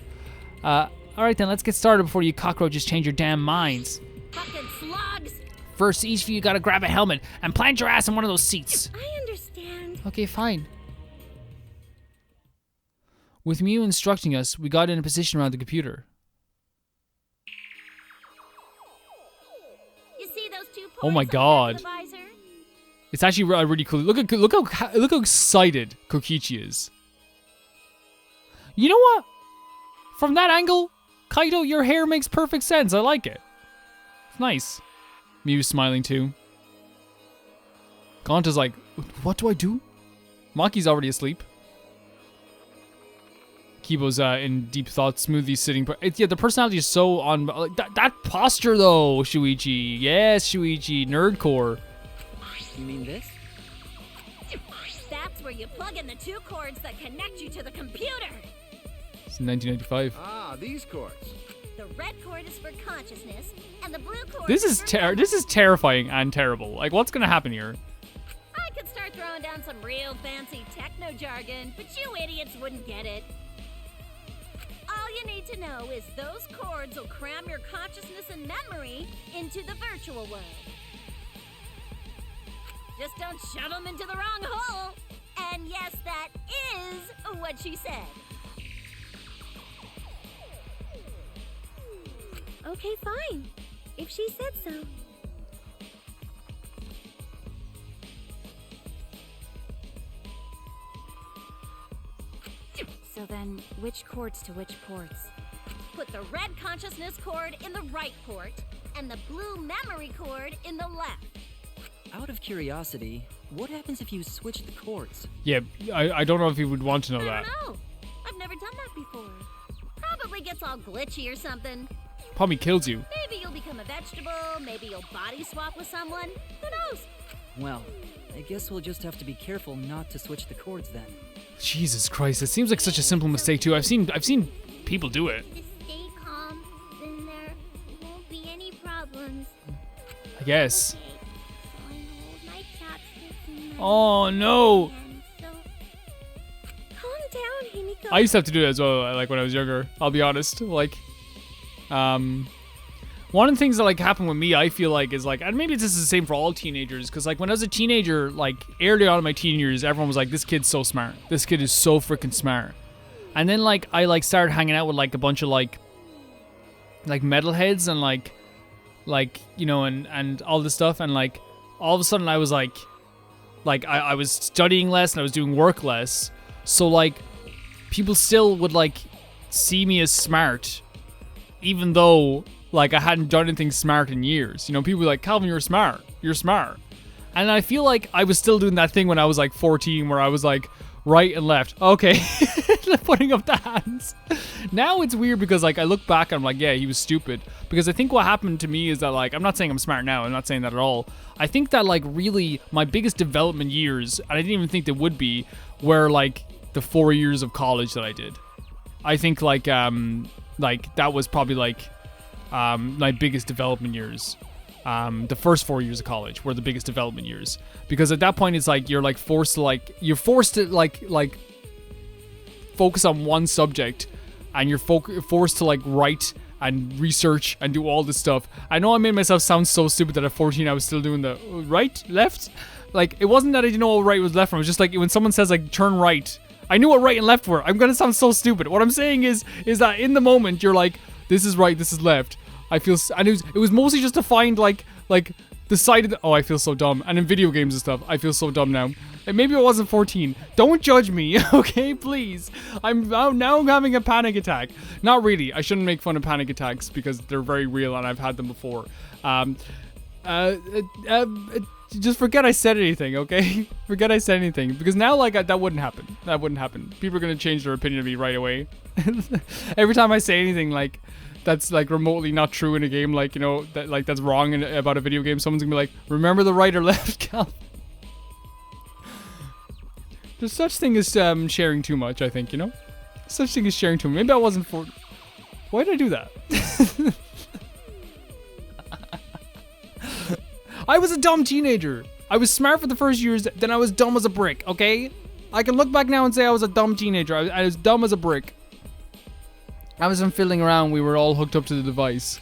All right then, let's get started before you cockroaches change your damn minds. fucking slugs! First, each of you gotta grab a helmet and plant your ass in one of those seats. I understand. Okay, fine. With Mew instructing us, we got in a position around the computer. You see those 2 points Oh my on the God. back of the visor? It's actually really cool. Look how excited Kokichi is. You know what? From that angle, Kaido, your hair makes perfect sense. I like it. It's nice. Mew's smiling too. Gonta's like, what do I do? Maki's already asleep. Kibo's in deep thought. Smoothie's sitting. Yeah, the personality is so on. Like, that posture though, Shuichi. Yes, Shuichi. Nerdcore. You mean this? That's where you plug in the 2 cords that connect you to the computer. It's 1995. Ah, these cords. The red cord is for consciousness, and the blue cord This is for this is terrifying and terrible. Like, what's gonna happen here? I could start throwing down some real fancy techno jargon, but you idiots wouldn't get it. All you need need to know is those cords will cram your consciousness and memory into the virtual world. Just don't shove them into the wrong hole. And yes, that is what she said. Okay, fine. If she said so. So then, which cords to which ports? Put the red consciousness cord in the right port and the blue memory cord in the left. Out of curiosity, what happens if you switch the cords? Yeah, I don't know if you would want to know I that. don't know. I've never done that before. Probably gets all glitchy or something. Probably kills you. Maybe you'll become a vegetable, maybe you'll body swap with someone. Who knows? Well, I guess we'll just have to be careful not to switch the cords then. Jesus Christ, it seems like such a simple mistake too. I've seen people do it. Just stay calm, then there won't be any problems. I guess. Okay, so I hold my chopsticks in my Oh no. hand, so calm down, Himiko. I used to have to do it as well, like when I was younger. I'll be honest. Like, one of the things that like happened with me, I feel like, is like, and maybe this is the same for all teenagers, because like when I was a teenager, like early on in my teen years, everyone was like, "This kid's so smart. This kid is so freaking smart." And then like I like started hanging out with like a bunch of like metalheads and like you know and all this stuff, and like all of a sudden I was like I was studying less and I was doing work less, so like people still would like see me as smart, even though like I hadn't done anything smart in years. You know, people were like, "Calvin, you're smart. You're smart." And I feel like I was still doing that thing when I was like 14, where I was like right and left. Okay, putting up the hands. Now it's weird because like I look back and I'm like, yeah, he was stupid. Because I think what happened to me is that like, I'm not saying I'm smart now. I'm not saying that at all. I think that like really my biggest development years, and I didn't even think they would be, were like the 4 years of college that I did. I think like that was probably like my biggest development years. The first 4 years of college were the biggest development years, because at that point it's like you're forced to like focus on one subject, and you're forced to like write and research and do all this stuff. I know I made myself sound so stupid that at 14 I was still doing the right, left. Like it wasn't that I didn't know what right was left from. It was just like when someone says like turn right, I knew what right and left were. I'm gonna sound so stupid. What I'm saying is that in the moment you're like, this is right, this is left. I feel, and it was mostly just to find like the side of the, oh, I feel so dumb. And in video games and stuff, I feel so dumb now. And maybe I wasn't 14. Don't judge me, okay, please. I'm having a panic attack. Not really. I shouldn't make fun of panic attacks because they're very real and I've had them before. Just forget I said anything, okay? Forget I said anything, because now like that wouldn't happen. That wouldn't happen. People are gonna change their opinion of me right away. Every time I say anything like that's like remotely not true in a game, like, you know, that like that's wrong about a video game, someone's gonna be like, remember the right or left, Cal? There's such thing as sharing too much, I think, you know? Such thing as sharing too much. Maybe I wasn't for... Why did I do that? I was a dumb teenager. I was smart for the first years, then I was dumb as a brick, okay? I can look back now and say I was a dumb teenager. I was dumb as a brick. I wasn't fiddling around. We were all hooked up to the device.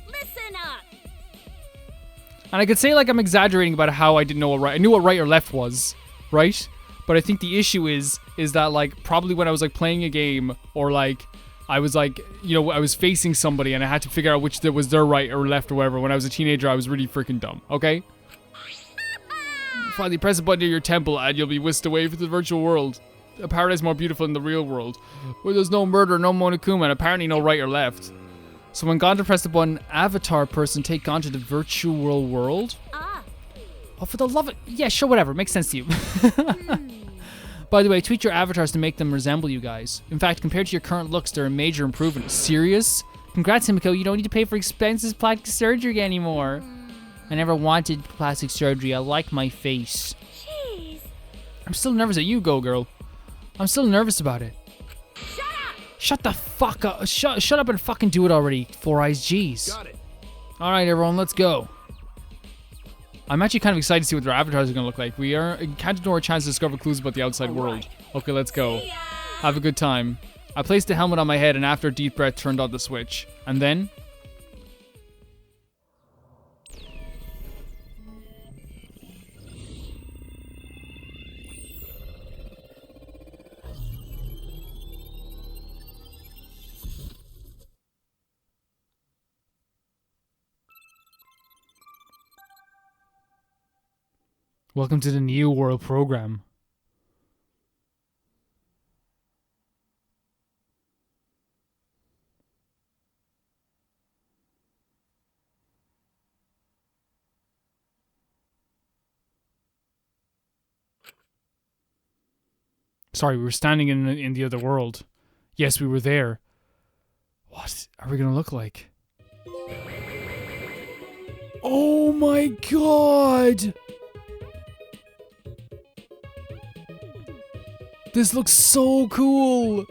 Listen up. And I could say like I'm exaggerating about how I didn't know what right. I knew what right or left was, right? But I think the issue is that like probably when I was like playing a game, or like I was like, you know, I was facing somebody and I had to figure out which that was their right or left or whatever. When I was a teenager, I was really freaking dumb. Okay. Finally, press a button near your temple and you'll be whisked away from the virtual world. A paradise more beautiful than the real world, where there's no murder, no Monokuma, and apparently no right or left. So when Gonta pressed the button, avatar person take Gonta to the virtual world? Oh, for the love of... Yeah, sure, whatever. Makes sense to you. By the way, tweak your avatars to make them resemble you guys. In fact, compared to your current looks, they're a major improvement. Serious? Congrats, Himiko. You don't need to pay for expensive plastic surgery anymore. I never wanted plastic surgery. I like my face. Jeez. I'm still nervous that you go, girl. I'm still nervous about it. Shut up. Shut the fuck up. Shut up and fucking do it already. Four Eyes, jeez. Got it. All right, everyone, let's go. I'm actually kind of excited to see what their avatars are going to look like. We can't ignore a chance to discover clues about the outside world. Okay, let's go. Have a good time. I placed the helmet on my head and after a deep breath turned on the switch. And then... Welcome to the New World program. Sorry, we were standing in the other world. Yes, we were there. What are we gonna look like? Oh my god! This looks so cool!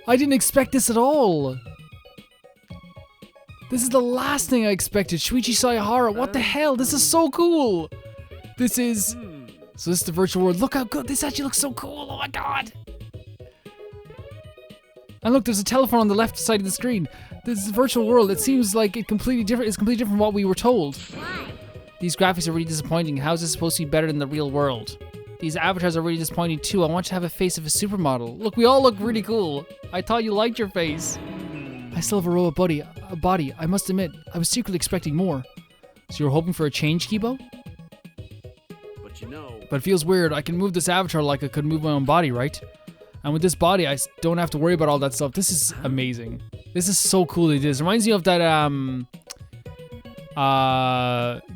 I didn't expect this at all! This is the last thing I expected. Shuichi Sayahara, what the hell? This is so cool! This is... So this is the virtual world. Look how good, this actually looks so cool, oh my god! And look, there's a telephone on the left side of the screen. This is the virtual world. It seems like it's completely different from what we were told. These graphics are really disappointing. How is this supposed to be better than the real world? These avatars are really disappointing too. I want you to have a face of a supermodel. Look, we all look really cool. I thought you liked your face. I still have a robot body. I must admit, I was secretly expecting more. So you were hoping for a change, Kibo? But you know... But it feels weird. I can move this avatar like I could move my own body, right? And with this body, I don't have to worry about all that stuff. This is amazing. This is so cool they did this. Reminds me of that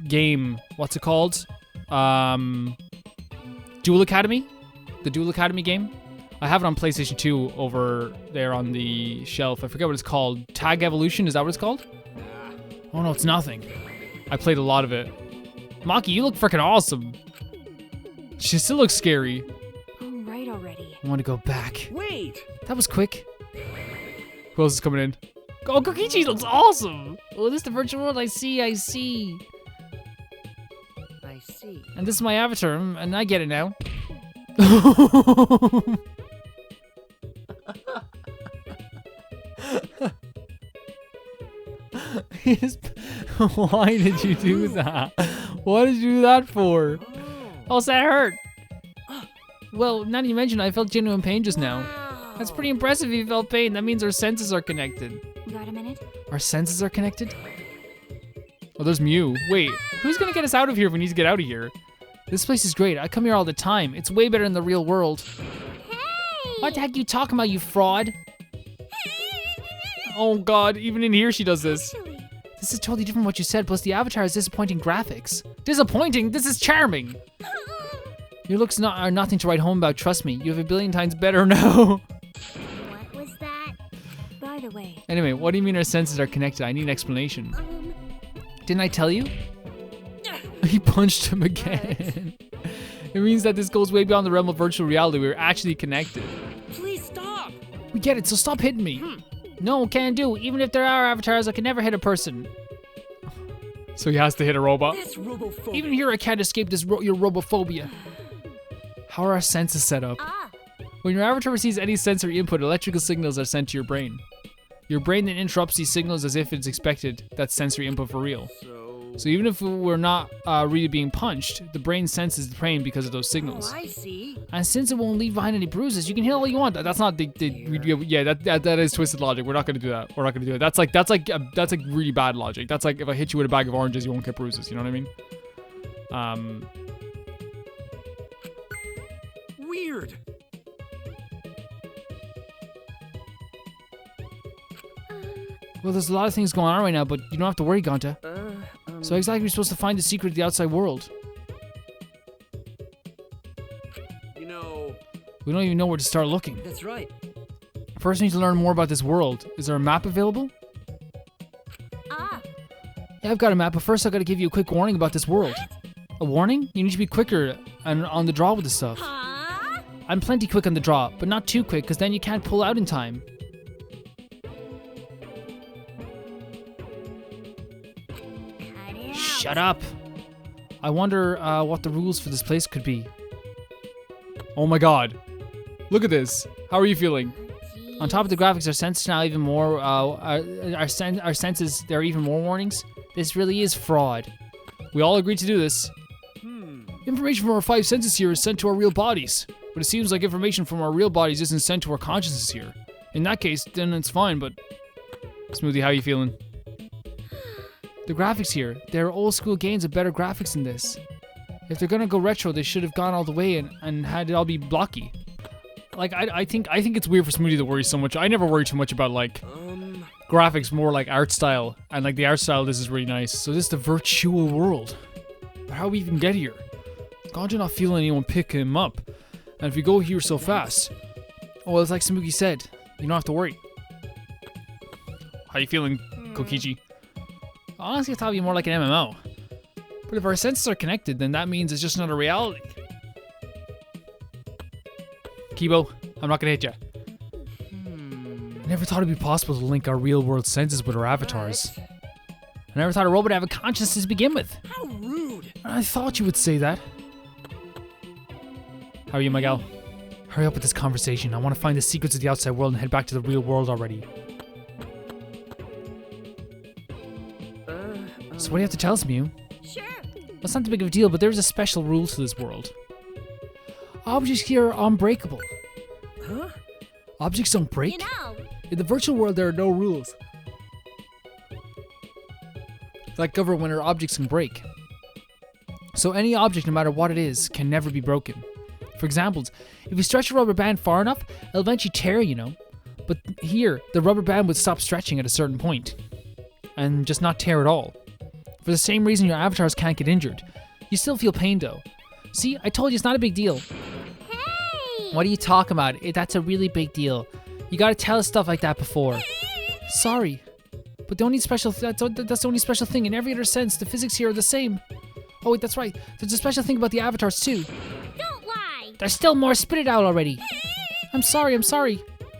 game. What's it called? Duel Academy? The Duel Academy game? I have it on PlayStation 2 over there on the shelf. I forget what it's called. Tag Evolution, is that what it's called? Oh no, it's nothing. I played a lot of it. Maki, you look freaking awesome. She still looks scary. All right already. I want to go back. Wait! That was quick. Who else is coming in? Oh, Kokichi looks awesome. Oh, this is the virtual world. I see. I see. And this is my avatar, and I get it now. Why did you do that? What did you do that for? Oh, that hurt. Well, now that you mention it, I felt genuine pain just now. That's pretty impressive if you felt pain. That means our senses are connected. Got a minute? Our senses are connected? Oh, there's Mew. Wait, who's gonna get us out of here if we need to get out of here? This place is great. I come here all the time. It's way better than the real world. Hey! What the heck are you talking about, you fraud? Oh god, even in here she does this. Actually, This is totally different from what you said, plus the avatar has disappointing graphics. Disappointing? This is charming! Your looks are nothing to write home about, trust me. You have a billion times better now. what was that? By the way, Anyway, what do you mean our senses are connected? I need an explanation. Didn't I tell you? He punched him again. It means that this goes way beyond the realm of virtual reality. We're actually connected. Please stop! We get it, so stop hitting me. No, can't do. Even if there are avatars, I can never hit a person. So he has to hit a robot. This robophobia. Even here, I can't escape this your robophobia. How are our senses set up? When your avatar receives any sensory input, electrical signals are sent to your brain. Your brain then interrupts these signals as if it's expected that sensory input for real. So even if we're not really being punched, the brain senses the pain because of those signals. Oh, I see. And since it won't leave behind any bruises, you can hit all you want. That's not that is twisted logic. We're not gonna do that. We're not gonna do it. That's like really bad logic. That's like if I hit you with a bag of oranges, you won't get bruises. You know what I mean? Weird. Well, there's a lot of things going on right now, but you don't have to worry, Gonta. So exactly, we're supposed to find the secret of the outside world. You know... We don't even know where to start looking. That's right. First, we need to learn more about this world. Is there a map available? Yeah, I've got a map, but first I gotta give you a quick warning about this world. A warning? You need to be quicker and on the draw with the stuff. Huh? I'm plenty quick on the draw, but not too quick, because then you can't pull out in time. Cut it out. Shut up. I wonder what the rules for this place could be. Oh my god. Look at this. How are you feeling? On top of the graphics, our senses now even more. Our senses, there are even more warnings. This really is fraud. We all agreed to do this. Information from our 5 senses here is sent to our real bodies. But it seems like information from our real bodies isn't sent to our consciousness here. In that case, then it's fine, but... Smoothie, how you feeling? The graphics here, there are old school games with better graphics than this. If they're gonna go retro, they should have gone all the way and had it all be blocky. Like, I think it's weird for Smoothie to worry so much. I never worry too much about, like, graphics, more like art style. And, like, the art style, this is really nice. So this is the virtual world. But how we even get here? Gonja not feeling anyone pick him up. And if we go here so fast... Oh, well, it's like Smoothie said. You don't have to worry. How you feeling, Kokichi? Honestly, I thought it'd be more like an MMO. But if our senses are connected, then that means it's just not a reality. Kibo, I'm not gonna hit you. I never thought it'd be possible to link our real-world senses with our avatars. I never thought a robot would have a consciousness to begin with. How rude! I thought you would say that. How are you, Miguel? Hurry up with this conversation. I want to find the secrets of the outside world and head back to the real world already. So what do you have to tell us, Mew? Sure. It's not too big of a deal, but there's a special rule to this world. Objects here are unbreakable. Huh? Objects don't break? You know, In the virtual world, there are no rules that govern when our objects can break. So any object, no matter what it is, can never be broken. For example, if you stretch a rubber band far enough, it'll eventually tear, you know. But here, the rubber band would stop stretching at a certain point and just not tear at all. For the same reason your avatars can't get injured. You still feel pain though. See, I told you it's not a big deal. hey! What are you talking about? That's a really big deal. You gotta tell us stuff like that before. Sorry. But the only special that's the only special thing. In every other sense, the physics here are the same. Oh wait, that's right. There's a special thing about the avatars too. Don't lie! There's still more. Spit it out already. I'm sorry. And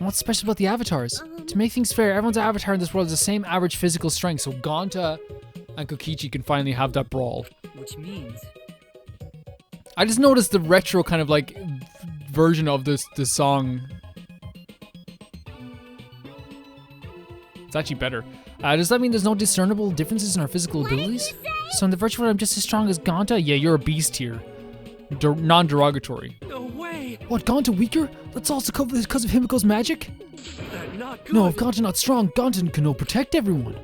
what's special about the avatars? To make things fair, everyone's avatar in this world is the same average physical strength, so Gonta and Kokichi can finally have that brawl. Which means... I just noticed the retro kind of like version of this song. It's actually better. Does that mean there's no discernible differences in our physical abilities? So in the virtual world, I'm just as strong as Gonta? Yeah, you're a beast here. Non-derogatory. No way! What, Gonta weaker? That's also because of Himiko's magic? That's not good! No, if Gonta not strong, Gonta can protect everyone.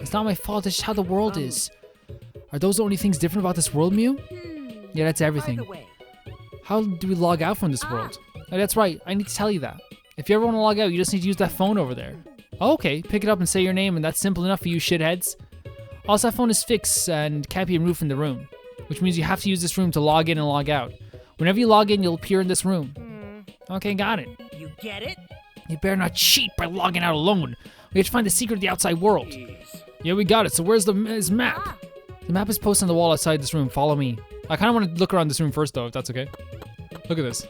It's not my fault. It's just how the world is. Are those the only things different about this world, Mew? Yeah, that's By everything. the way, How do we log out from this world? Oh, that's right. I need to tell you that. If you ever want to log out, you just need to use that phone over there. Oh, okay, pick it up and say your name, and that's simple enough for you shitheads. Also, that phone is fixed and can't be removed from the room, which means you have to use this room to log in and log out. Whenever you log in, you'll appear in this room. Okay, got it. you get it? You better not cheat by logging out alone. We have to find the secret of the outside world. Jeez. Yeah, we got it. So where's his map? The map is posted on the wall outside this room. Follow me. I kind of want to look around this room first, though, if that's okay. Look at this.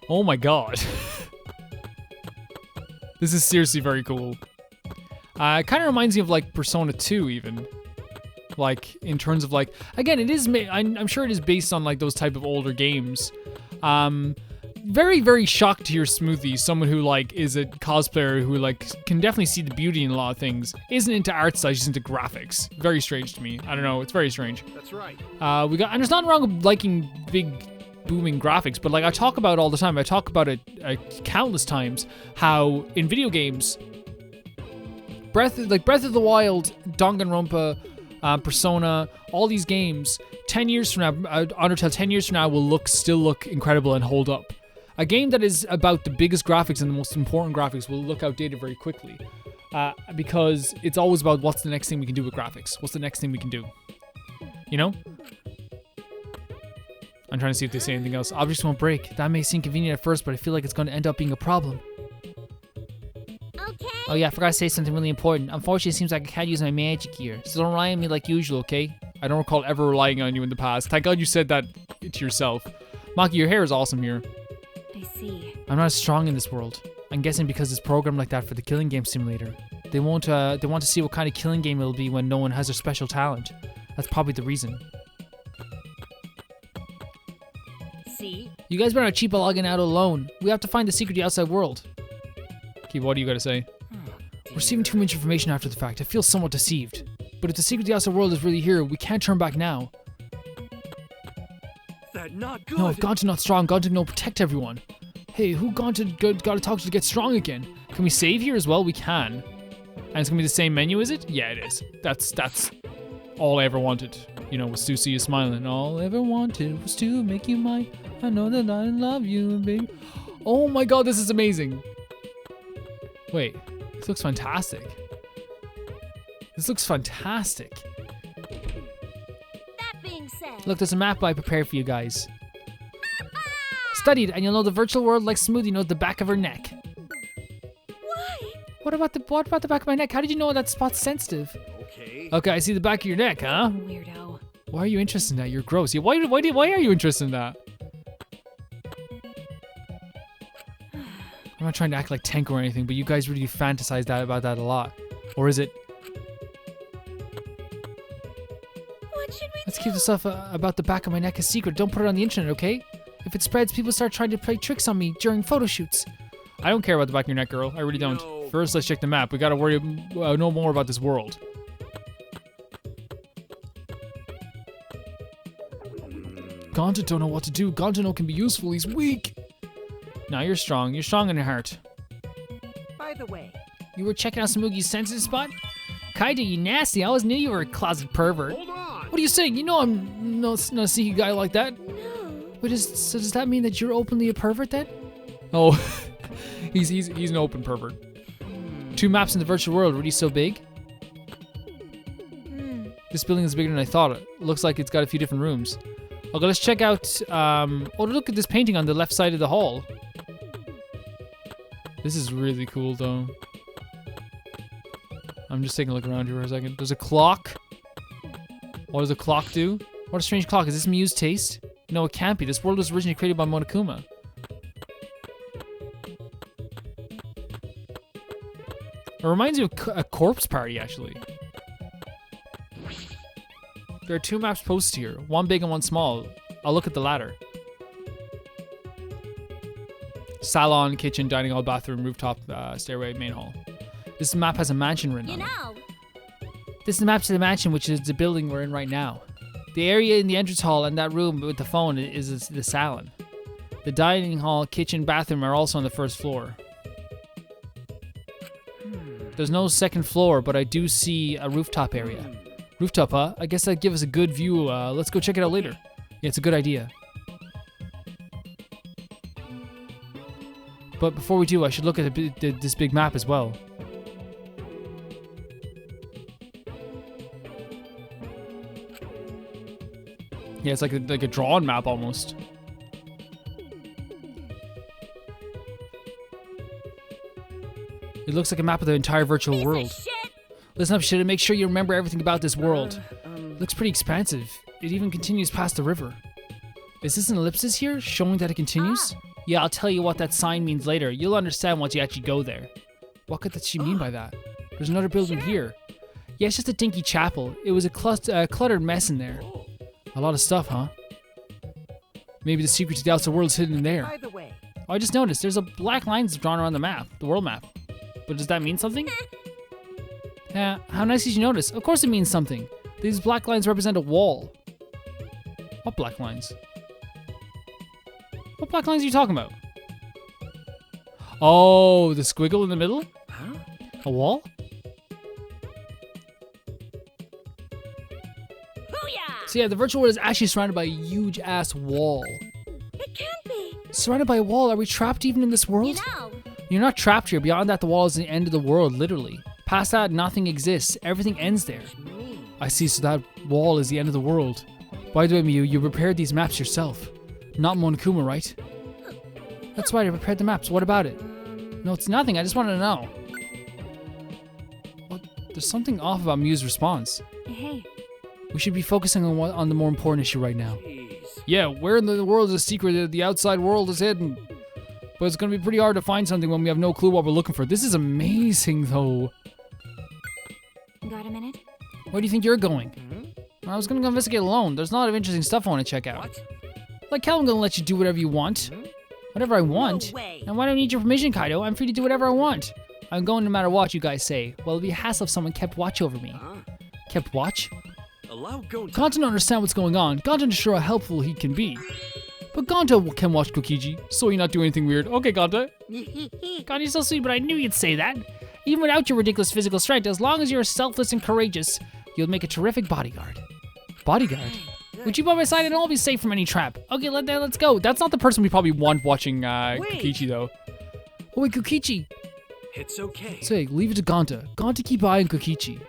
Oh my god. This is seriously very cool. It kind of reminds me of like Persona 2 even. Like in terms of like, again, it is, I'm sure it is based on like those type of older games. Very, very shocked to hear Smoothie, someone who like is a cosplayer who like can definitely see the beauty in a lot of things, isn't into art style, she's into graphics. Very strange to me. I don't know, it's very strange. That's right. And there's nothing wrong with liking big booming graphics, but like I talk about all the time, I talk about it countless times, how in video games, Breath of the Wild, Danganronpa, Persona, all these games, 10 years from now, Undertale 10 years from now will still look incredible and hold up. A game that is about the biggest graphics and the most important graphics will look outdated very quickly. Because it's always about what's the next thing we can do with graphics. What's the next thing we can do? You know? I'm trying to see if they say anything else. Objects won't break. That may seem convenient at first, but I feel like it's going to end up being a problem. Okay. Oh yeah, I forgot to say something really important. Unfortunately, it seems like I can't use my magic here, so don't rely on me like usual, okay? I don't recall ever relying on you in the past. Thank God you said that to yourself. Maki, your hair is awesome here. I see. I'm not as strong in this world. I'm guessing because it's programmed like that for the killing game simulator. They want to see what kind of killing game it'll be when no one has a special talent. That's probably the reason. see. You guys better not cheap logging out alone. We have to find the secret to the outside world. Keep, what do you gotta say? Receiving too much information after the fact. I feel somewhat deceived. But if the secret to the outside world is really here, we can't turn back now. That not good. No, if Gonta not strong, Gonta no protect everyone. Hey, who Gonta gotta talk to get strong again? Can we save here as well? We can. And it's gonna be the same menu, is it? Yeah, it is. That's all I ever wanted. You know, was to see you smiling. All I ever wanted was to make you mine. I know that I love you, baby. Oh my god, this is amazing. Wait, this looks fantastic. This looks fantastic. That being said, Look, there's a map I prepared for you guys. Studied, and you'll know the virtual world like Smoothie knows the back of her neck. why? What about the back of my neck? How did you know that spot's sensitive? Okay. Okay, I see the back of your neck, huh? Weirdo. Why are you interested in that? You're gross. Yeah, why are you interested in that? I'm not trying to act like Tenko or anything, but you guys really fantasize about that a lot. Or is it? What should we Let's do? keep the stuff about the back of my neck a secret. Don't put it on the internet, okay? If it spreads, people start trying to play tricks on me during photo shoots. I don't care about the back of your neck, girl. I really don't. No. First, let's check the map. We gotta know more about this world. Gonta don't know what to do. Gonta no can be useful. He's weak. Now you're strong. You're strong in your heart. By the way, You were checking out Smoothie's sensitive spot? Kaida, you nasty. I always knew you were a closet pervert. Hold on. What are you saying? You know I'm not a sneaky guy like that. no. But so does that mean that you're openly a pervert then? Oh, he's an open pervert. 2 maps in the virtual world, really so big? This building is bigger than I thought. It looks like it's got a few different rooms. Okay, let's check out, oh, look at this painting on the left side of the hall. This is really cool, though. I'm just taking a look around here for a second. There's a clock. What does a clock do? What a strange clock. Is this Miu's taste? No, it can't be. This world was originally created by Monokuma. It reminds me of a corpse party, actually. There are 2 maps posted here. One big and one small. I'll look at the latter. Salon, kitchen, dining hall, bathroom, rooftop, stairway, main hall. This map has a mansion written You on it. know, This is the map to the mansion, which is the building we're in right now. The area in the entrance hall and that room with the phone is the salon. The dining hall, kitchen, bathroom are also on the first floor. There's no second floor, but I do see a rooftop area. Rooftop, huh? I guess that'd give us a good view. Let's go check it out later. Yeah, it's a good idea. But before we do, I should look at this big map as well. Yeah, it's like a drawn map almost. It looks like a map of the entire virtual piece world. of shit. Listen up, shit, and make sure you remember everything about this world. Um, Looks pretty expansive. It even continues past the river. Is this an ellipsis here, showing that it continues? Yeah, I'll tell you what that sign means later. You'll understand once you actually go there. What could she mean by that? There's another building here. Yeah, it's just a dinky chapel. It was a cluttered mess in there. A lot of stuff, huh? Maybe the secret to the outside world is hidden in there. By the way, Oh, I just noticed there's a black lines drawn around the map, the world map. But does that mean something? Yeah, how nice did you notice? Of course it means something. These black lines represent a wall. What black lines? What black lines are you talking about? Oh, the squiggle in the middle? huh? A wall? booyah! So yeah, the virtual world is actually surrounded by a huge ass wall. It can't be. Surrounded by a wall, are we trapped even in this world? You know, You're not trapped here. Beyond that, the wall is the end of the world, literally. Past that, nothing exists. Everything ends there. Me. I see, so that wall is the end of the world. By the way, Miu, you prepared these maps yourself. Not Monokuma, right? That's right, I prepared the maps. What about it? No, it's nothing. I just wanted to know. What? There's something off about Miu's response. Hey, We should be focusing on the more important issue right now. Jeez. Yeah, where in the world is the secret? The outside world is hidden. But it's gonna be pretty hard to find something when we have no clue what we're looking for. This is amazing, though. got a minute? Where do you think you're going? I was gonna go investigate alone. There's a lot of interesting stuff I want to check out. What? Like hell, I'm gonna let you do whatever you want. Whatever I want. No way. And why do I need your permission, Kaido? I'm free to do whatever I want. I'm going no matter what you guys say. Well, it'd be a hassle if someone kept watch over me. Kept watch? Allow Gonta. Gonta don't understand what's going on. Gonta is sure how helpful he can be. But Gonta can watch Kokiji, so you're not doing anything weird. Okay, Gonta. God, you're so sweet, but I knew you'd say that. Even without your ridiculous physical strength, as long as you're selfless and courageous, you'll make a terrific bodyguard. Bodyguard? Would you by my side and I'll be safe from any trap? Okay, let's go. That's not the person we probably want watching Kokichi, though. Oh, wait, Kokichi. It's okay. Say, leave it to Gonta. Gonta keep eyeing Kokichi.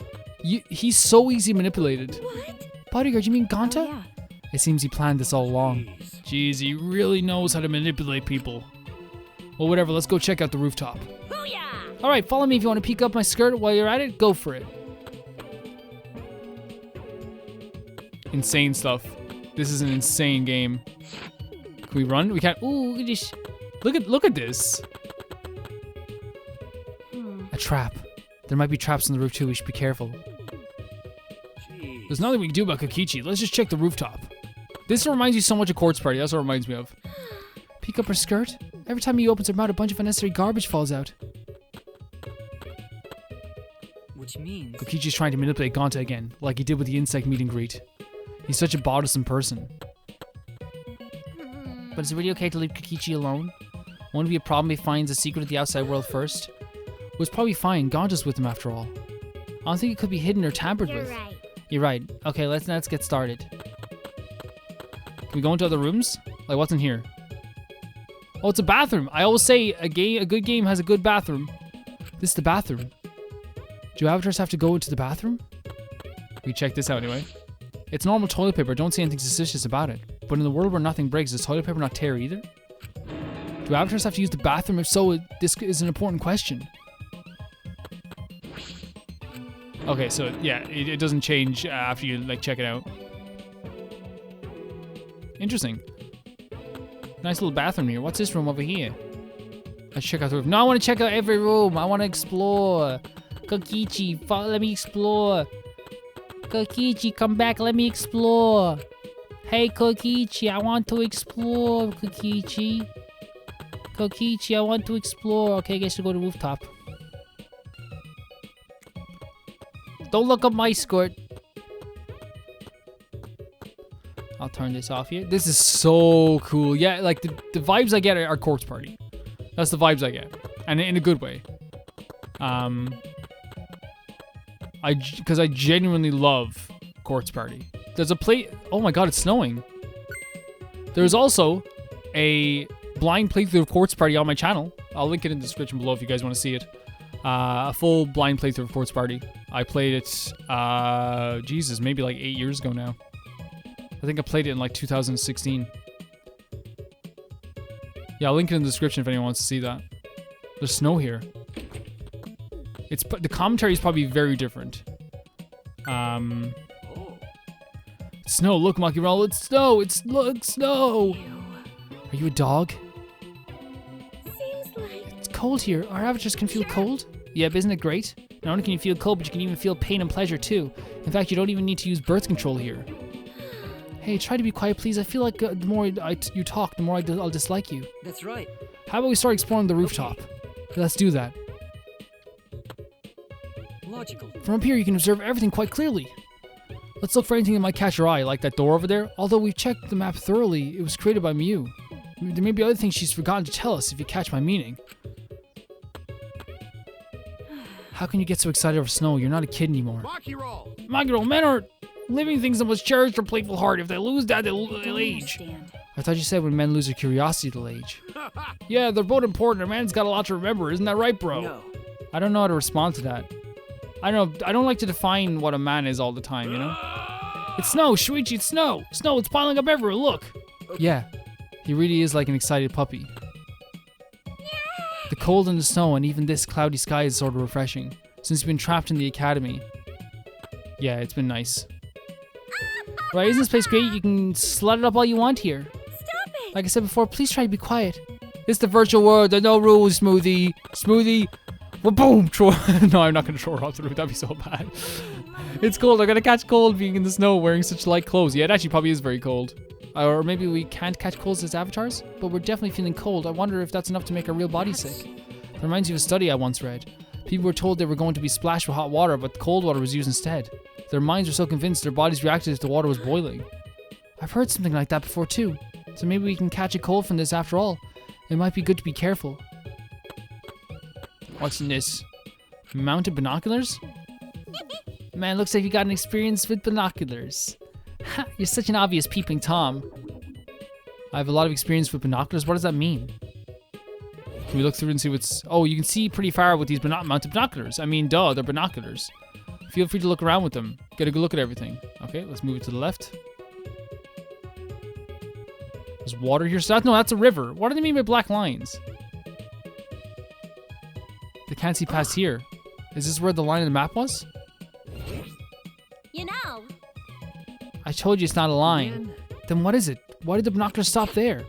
He's so easy manipulated. What? Bodyguard, you mean Gonta? Oh, yeah. It seems he planned this all along. Jeez. Jeez, he really knows how to manipulate people. Well, whatever, let's go check out the rooftop. Booyah! Alright, follow me if you want to peek up my skirt while you're at it. Go for it. Insane stuff. This is an insane game. Can we run? We can't. Ooh, look at this. Look at this. A trap. There might be traps on the roof too, we should be careful. Jeez. There's nothing we can do about Kokichi. Let's just check the rooftop. This reminds you so much of Quartz Party. That's what it reminds me of. Peek up her skirt? Every time he opens her mouth, a bunch of unnecessary garbage falls out. Which means... Kokichi's trying to manipulate Gonta again, like he did with the insect meet and greet. He's such a bothersome person. But is it really okay to leave Kokichi alone? Won't it be a problem if he finds a secret of the outside world first? Well, it's probably fine. Gonta's with him after all. I don't think it could be hidden or tampered You're with. right. You're right. Okay, let's get started. Can we go into other rooms? Like, what's in here? Oh, it's a bathroom. I always say a good game has a good bathroom. This is the bathroom. Do avatars have to go into the bathroom? We check this out anyway. It's normal toilet paper. Don't see anything suspicious about it. But in the world where nothing breaks, does toilet paper not tear either? Do avatars have to use the bathroom? If so, this is an important question. Okay, so yeah, it doesn't change after you like check it out. Interesting. Nice little bathroom here. What's this room over here? Let's check out the roof. No, I want to check out every room. I want to explore. Kokichi, let me explore. Kokichi, come back. Let me explore. Hey, Kokichi, I want to explore. Kokichi. Kokichi, I want to explore. Okay, I guess we'll go to the rooftop. Don't look up my skirt. I'll turn this off here. This is so cool. Yeah, like the vibes I get are Quartz Party. That's the vibes I get, and in a good way. Because I genuinely love Quartz Party. There's a oh my god, it's snowing. There's also a blind playthrough of Quartz Party on my channel. I'll link it in the description below if you guys want to see it. A full blind playthrough of Quartz Party. I played it, Jesus, maybe like 8 years ago now. I think I played it in like 2016. Yeah, I'll link it in the description if anyone wants to see that. There's snow here. The commentary is probably very different. Snow, look, Maki Roll, it's snow, look, snow. Are you a dog? Seems like... It's cold here. Our avatars can feel cold? Yep, isn't it great? Not only can you feel cold, but you can even feel pain and pleasure too. In fact, you don't even need to use birth control here. Hey, try to be quiet, please. I feel like the more you talk, the more I'll dislike you. That's right. How about we start exploring the rooftop? Let's do that. Logical. From up here, you can observe everything quite clearly. Let's look for anything that might catch your eye, like that door over there. Although we've checked the map thoroughly, it was created by Miu. There may be other things she's forgotten to tell us, if you catch my meaning. How can you get so excited over snow? You're not a kid anymore. Maki roll. My girl, men are living things that must cherish their playful heart. If they lose that, they'll age. Understand. I thought you said when men lose their curiosity, they'll age. Yeah, they're both important. A man's got a lot to remember. Isn't that right, bro? No. I don't know how to respond to that. I don't like to define what a man is all the time, you know? It's snow, Shuichi, it's snow! Snow, it's piling up everywhere, look! Yeah, he really is like an excited puppy. The cold and the snow and even this cloudy sky is sort of refreshing, since you've been trapped in the academy. Yeah, it's been nice. Right, isn't this place great? You can slut it up all you want here. Stop it! Like I said before, please try to be quiet. It's the virtual world, there are no rules, Smoothie. Smoothie. Well, boom! No, I'm not gonna throw her off the roof. That'd be so bad. It's cold. I'm gonna catch cold being in the snow wearing such light clothes. Yeah, it actually probably is very cold. Or maybe we can't catch colds as avatars, but we're definitely feeling cold. I wonder if that's enough to make our real body sick. It reminds me of a study I once read. People were told they were going to be splashed with hot water, but cold water was used instead. Their minds were so convinced their bodies reacted as the water was boiling. I've heard something like that before too. So maybe we can catch a cold from this after all. It might be good to be careful. What's in this? Mounted binoculars? Man, looks like you got an experience with binoculars. Ha, you're such an obvious peeping Tom. I have a lot of experience with binoculars. What does that mean? Can we look through and see what's... Oh, you can see pretty far with these mounted binoculars. I mean, duh, they're binoculars. Feel free to look around with them. Get a good look at everything. Okay, let's move it to the left. There's water here. So no, that's a river. What do they mean by black lines? They can't see past here. Is this where the line of the map was? You know, I told you it's not a line. Then what is it? Why did the binoculars stop there?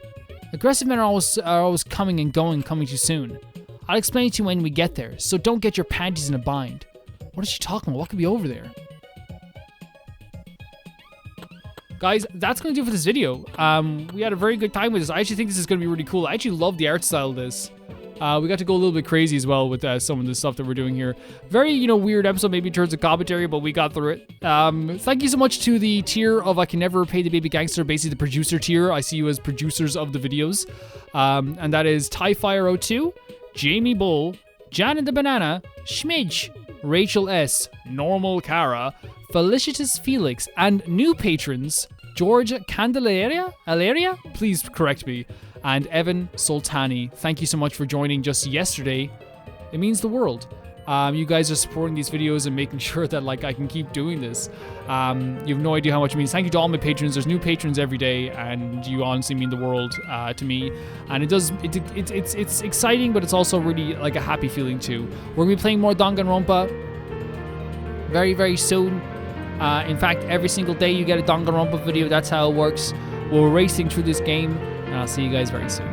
Aggressive men are always coming and going, coming too soon. I'll explain to you when we get there, so don't get your panties in a bind. What is she talking about? What could be over there? Guys, that's going to do it for this video. We had a very good time with this. I actually think this is going to be really cool. I actually love the art style of this. We got to go a little bit crazy as well with some of the stuff that we're doing here. Very, weird episode, maybe in terms of commentary, but we got through it. Thank you so much to the tier of I Can Never Repay the Baby Gangster, basically the producer tier. I see you as producers of the videos. And that is TieFire02, Jamie Bull, Jan and the Banana, Schmidge, Rachel S, Normal Cara, Felicitas Felix, and new patrons, George Candelaria? Please correct me. And Evan Soltani. Thank you so much for joining just yesterday. It means the world. You guys are supporting these videos and making sure that I can keep doing this. You have no idea how much it means. Thank you to all my patrons. There's new patrons every day, and you honestly mean the world to me. And it's exciting, but it's also really a happy feeling too. We're gonna be playing more Danganronpa very, very soon. In fact, every single day you get a Danganronpa video. That's how it works. We're racing through this game, and I'll see you guys very soon.